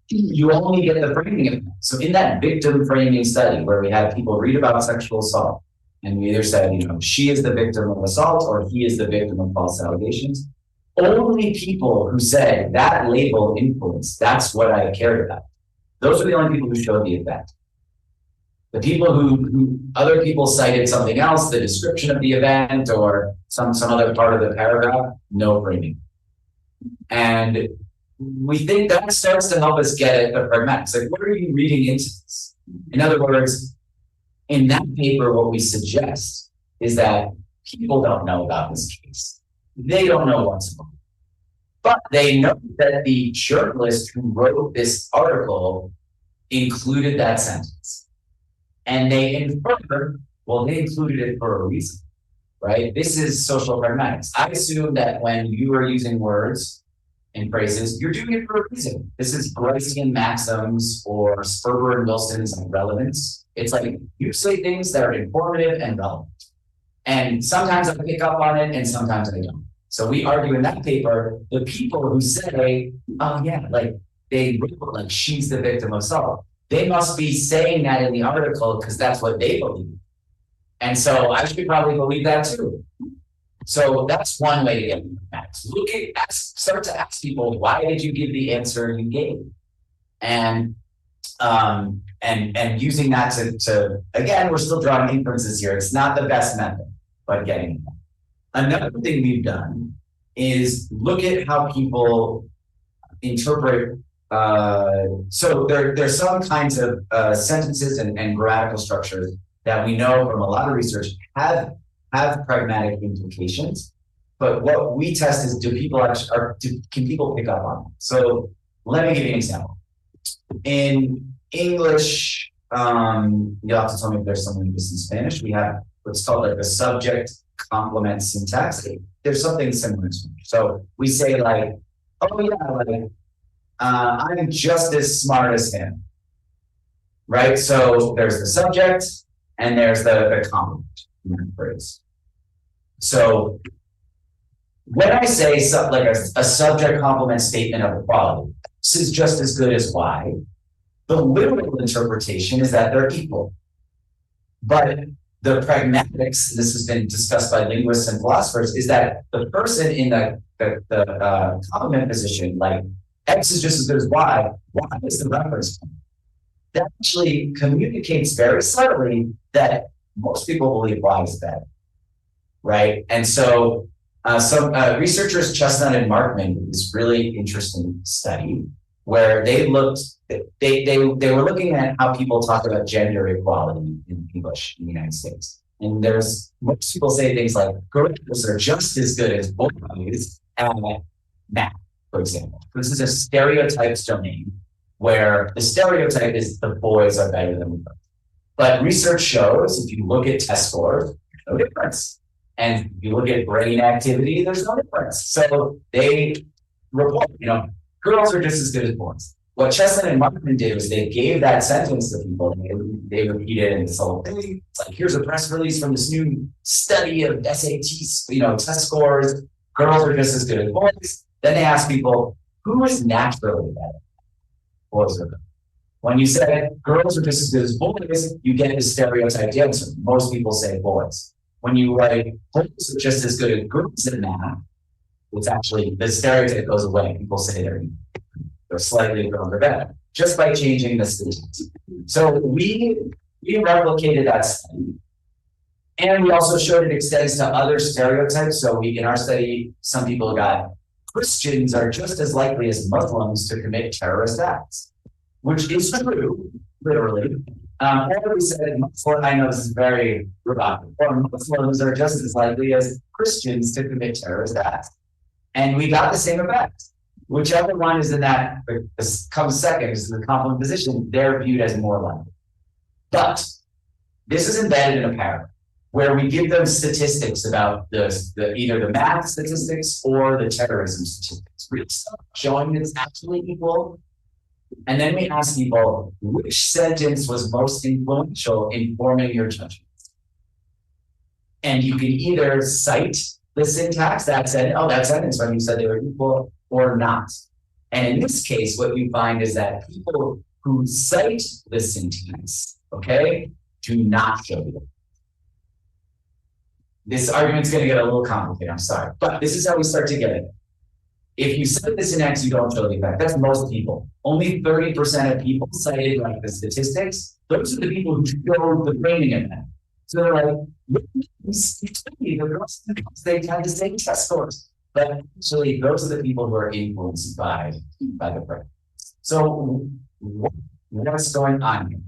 you only get the framing effect. So in that victim framing study where we had people read about sexual assault, and we either said, she is the victim of assault or he is the victim of false allegations, only people who said that label influence, that's what I cared about. Those are the only people who showed the effect. The people who other people cited something else, the description of the event or some other part of the paragraph, no framing. And we think that starts to help us get at the pragmatics. Like, what are you reading into this? In other words, in that paper, what we suggest is that people don't know about this case. They don't know what's going on. But they know that the journalist who wrote this article included that sentence. And they infer, they included it for a reason, right? This is social pragmatics. I assume that when you are using words and phrases, you're doing it for a reason. This is Brycean maxims or Sperber and Wilson's relevance. It's like you say things that are informative and relevant. And sometimes I pick up on it and sometimes I don't. So we argue in that paper, the people who say, they wrote like she's the victim of assault. They must be saying that in the article because that's what they believe. And so I should probably believe that too. So that's one way to get that. Start to ask people, why did you give the answer you gave? And using that to again, we're still drawing inferences here. It's not the best method, but getting it. Another thing we've done is look at how people interpret. So there's some kinds of sentences and grammatical structures that we know from a lot of research have pragmatic implications. but what we test is can people pick up on it? So let me give you an example. In English, you'll have to tell me if there's something like this in Spanish. We have what's called like the subject complement syntax. There's something similar to Spanish. So we say like, oh yeah, like I'm just as smart as him. Right? So there's the subject and there's the complement in that phrase. So when I say like a subject complement statement of equality, this is just as good as Y, the literal interpretation is that they're equal. But the pragmatics, this has been discussed by linguists and philosophers, is that the person in the complement position, like X is just as good as Y is the reference point. That actually communicates very subtly that most people believe Y is better, right? And so some researchers, Chestnut and Markman, did this really interesting study where they looked, they were looking at how people talk about gender equality in English in the United States. And most people say things like, girls are just as good as boys at math, for example. This is a stereotypes domain where the stereotype is the boys are better than the girls. But research shows, if you look at test scores, there's no difference. And if you look at brain activity, there's no difference. So they report, girls are just as good as boys. What Chestnut and Markman did was they gave that sentence to people. They repeated in this whole thing. It's like, here's a press release from this new study of SAT, test scores. Girls are just as good as boys. Then they asked people, who is naturally better? Boys or girls? When you say girls are just as good as boys, you get the stereotyped answer. Most people say boys. When you write boys are just as good as girls in math, it's actually, the stereotype goes away. People say they're slightly girls are better, just by changing the statistics. So we replicated that study. And we also showed it extends to other stereotypes. So in our study, some people got Christians are just as likely as Muslims to commit terrorist acts, which is true, literally. Or we said, I know this is very provocative, or Muslims are just as likely as Christians to commit terrorist acts. And we got the same effect. Whichever one is in that comes second, is the complement position, they're viewed as more likely. But this is embedded in a paragraph where we give them statistics about either the math statistics or the terrorism statistics, really showing that it's actually equal. And then we ask people, which sentence was most influential in forming your judgments? And you can either cite the syntax that said, oh, that sentence when you said they were equal, or not. And in this case, what you find is that people who cite the syntax, do not show you. This argument's going to get a little complicated, I'm sorry. But this is how we start to get it. If you cite the syntax, you don't show the effect. That's most people. Only 30% of people cited like the statistics. Those are the people who show the framing event. So they're like, the girls they have the same test scores. But actually, those are the people who are influenced by the frame. So what's going on here?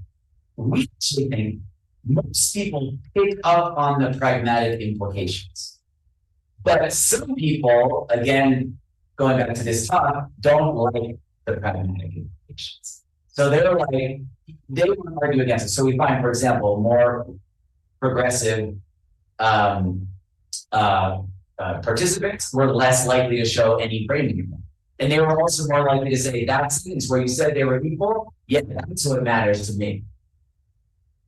We actually think most people pick up on the pragmatic implications. But some people, again, going back to this talk, don't like the pragmatic implications. So they want to argue against it. So we find, for example, more progressive participants were less likely to show any framing event. And they were also more likely to say, that sentence where you said they were equal, yeah, that's what matters to me.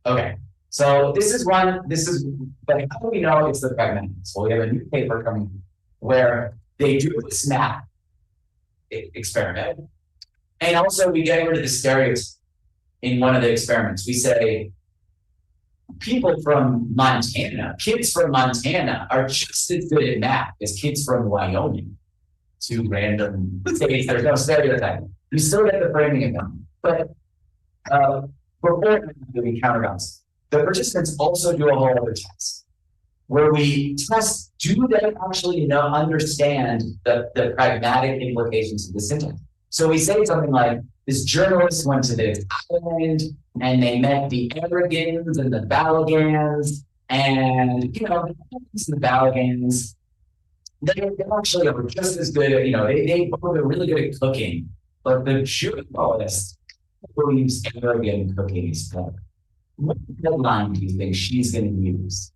Okay, so but how do we know it's the pragmatics? Well, we have a new paper coming where they do this math experiment. And also we get rid of the stereotypes in one of the experiments. We say, people from Montana, kids from Montana are just as good at math as kids from Wyoming. Two random states, there's no stereotype. You still get the framing of them. But before we counterbalance, the participants also do a whole other test where we test, do they actually understand the pragmatic implications of the syntax? So we say something like, this journalist went to this island and they met the Arrogans and the Balagans, and the Balagans They're actually just as good at, they both are really good at cooking, but the journalist believes arrogant cooking is better. What headline do you think she's going to use?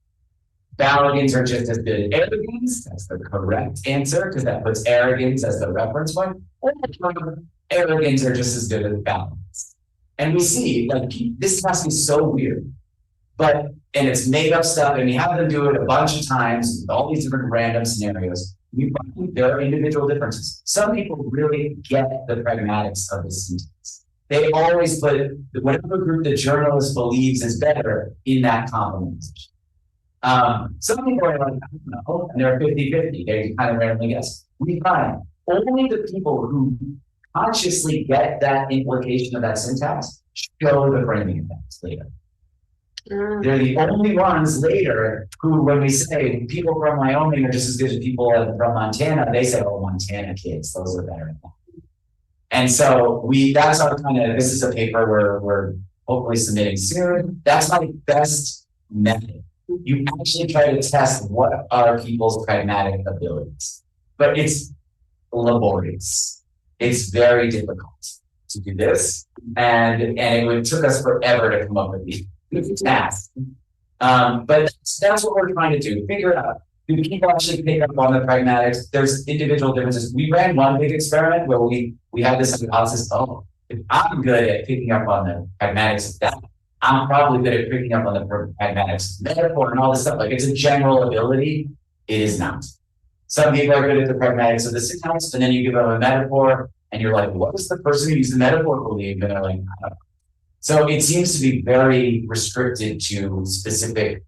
Balligans are just as good at arrogance. That's the correct answer because that puts arrogance as the reference point. Or arrogans are just as good as balligans. And we see, like, this task is so weird, and it's made up stuff, and we have them do it a bunch of times with all these different random scenarios. We find there are individual differences. Some people really get the pragmatics of the syntax. They always put whatever group the journalist believes is better in that complement position. Some people are like, I don't know, and they're 50-50. They kind of randomly guess. We find only the people who consciously get that implication of that syntax show the framing effects later. They're the only ones later who, when we say people from Wyoming are just as good as people from Montana, they say, oh, Montana kids, those are better. And so that's our this is a paper we're hopefully submitting soon. That's my best method. You actually try to test what are people's pragmatic abilities, but it's laborious. It's very difficult to do this, and it took us forever to come up with these tasks. But that's what we're trying to do. Figure out, do people actually pick up on the pragmatics? There's individual differences. We ran one big experiment where we had this hypothesis, if I'm good at picking up on the pragmatics of that, I'm probably good at picking up on the pragmatics metaphor and all this stuff. Like, it's a general ability. It is not. Some people are good at the pragmatics of the syntax, and then you give them a metaphor, and you're like, what does the person who used the metaphor believe? And they're like, I don't know. So it seems to be very restricted to specific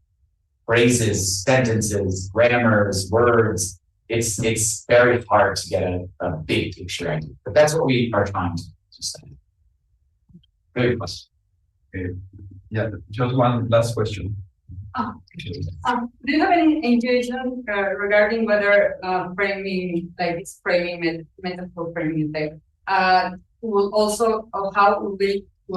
phrases, sentences, grammars, words. It's very hard to get a big picture idea. But that's what we are trying to study. Good question. Yeah, just one last question. Do you have any intuition regarding whether framing, like this framing metaphor framing effect, will also, or how will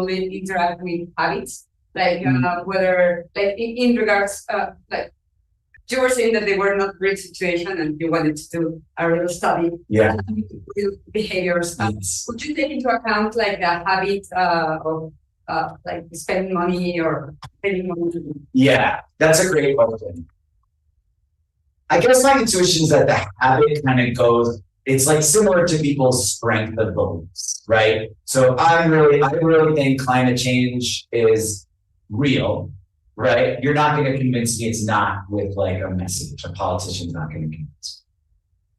it interact with habits? Like whether, like in regards, like you were saying that they were not real situation and you wanted to do a real study. Yeah. Real behaviors. Yes. Would you take into account like the habit of like spending money or spending money? Yeah, that's a great question. I guess my intuition is that the habit kind of goes, it's like similar to people's strength of beliefs, right? So I really think climate change is real, right? You're not going to convince me it's not with like a message. A politician's not going to convince me.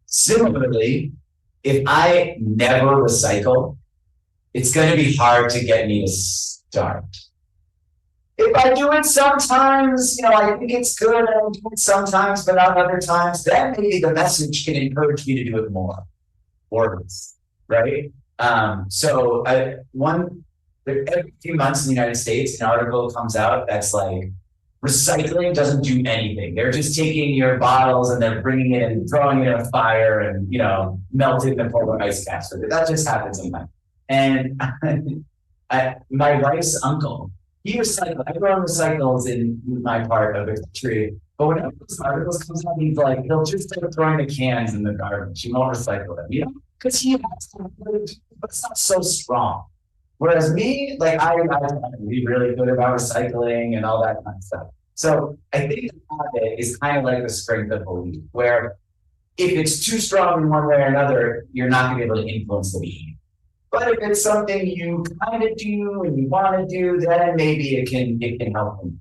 Similarly, if I never recycle, it's going to be hard to get me to start. If I do it sometimes, I think it's good, and I do it sometimes, but not other times, then maybe the message can encourage me to do it more. Or less, right? Every few months in the United States, an article comes out that's like, recycling doesn't do anything. They're just taking your bottles and they're bringing it and throwing it in a fire and, melting the polar ice caps with it. That just happens sometimes. And my wife's uncle, he recycles. Everyone recycles in my part of the country. But whenever those articles comes out, he'll just start throwing the cans in the garbage. He won't recycle them, because he has to, but it's not so strong. Whereas me, like I be really good about recycling and all that kind of stuff. So I think the habit is kind of like the strength of belief, where if it's too strong in one way or another, you're not going to be able to influence the behavior. But if it's something you kind of do and you want to do, then maybe it can help them.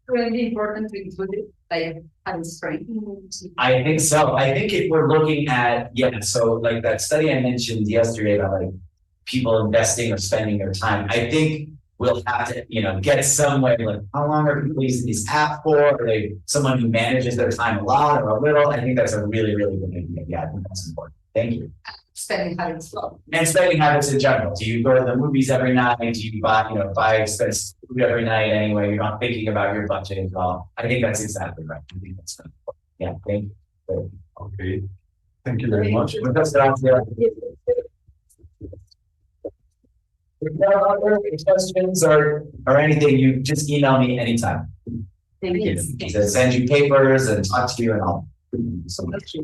Really important to include it, like having strength. I think so. I think if we're looking at, so like that study I mentioned yesterday about like people investing or spending their time, I think we'll have to, get somewhere like how long are people using this app for? Are they someone who manages their time a lot or a little? I think that's a really, really good idea. Yeah, I think that's important. Thank you. Spending habits. And spending habits in general. Do you go to the movies every night? Do you buy expensive food every night anyway? You're not thinking about your budget at all. I think that's exactly right. I think that's right. Yeah, thank you. Okay. Thank you very much. If you have other questions or anything, you just email me anytime. Thank you. To send you papers and talk to you and all. So much.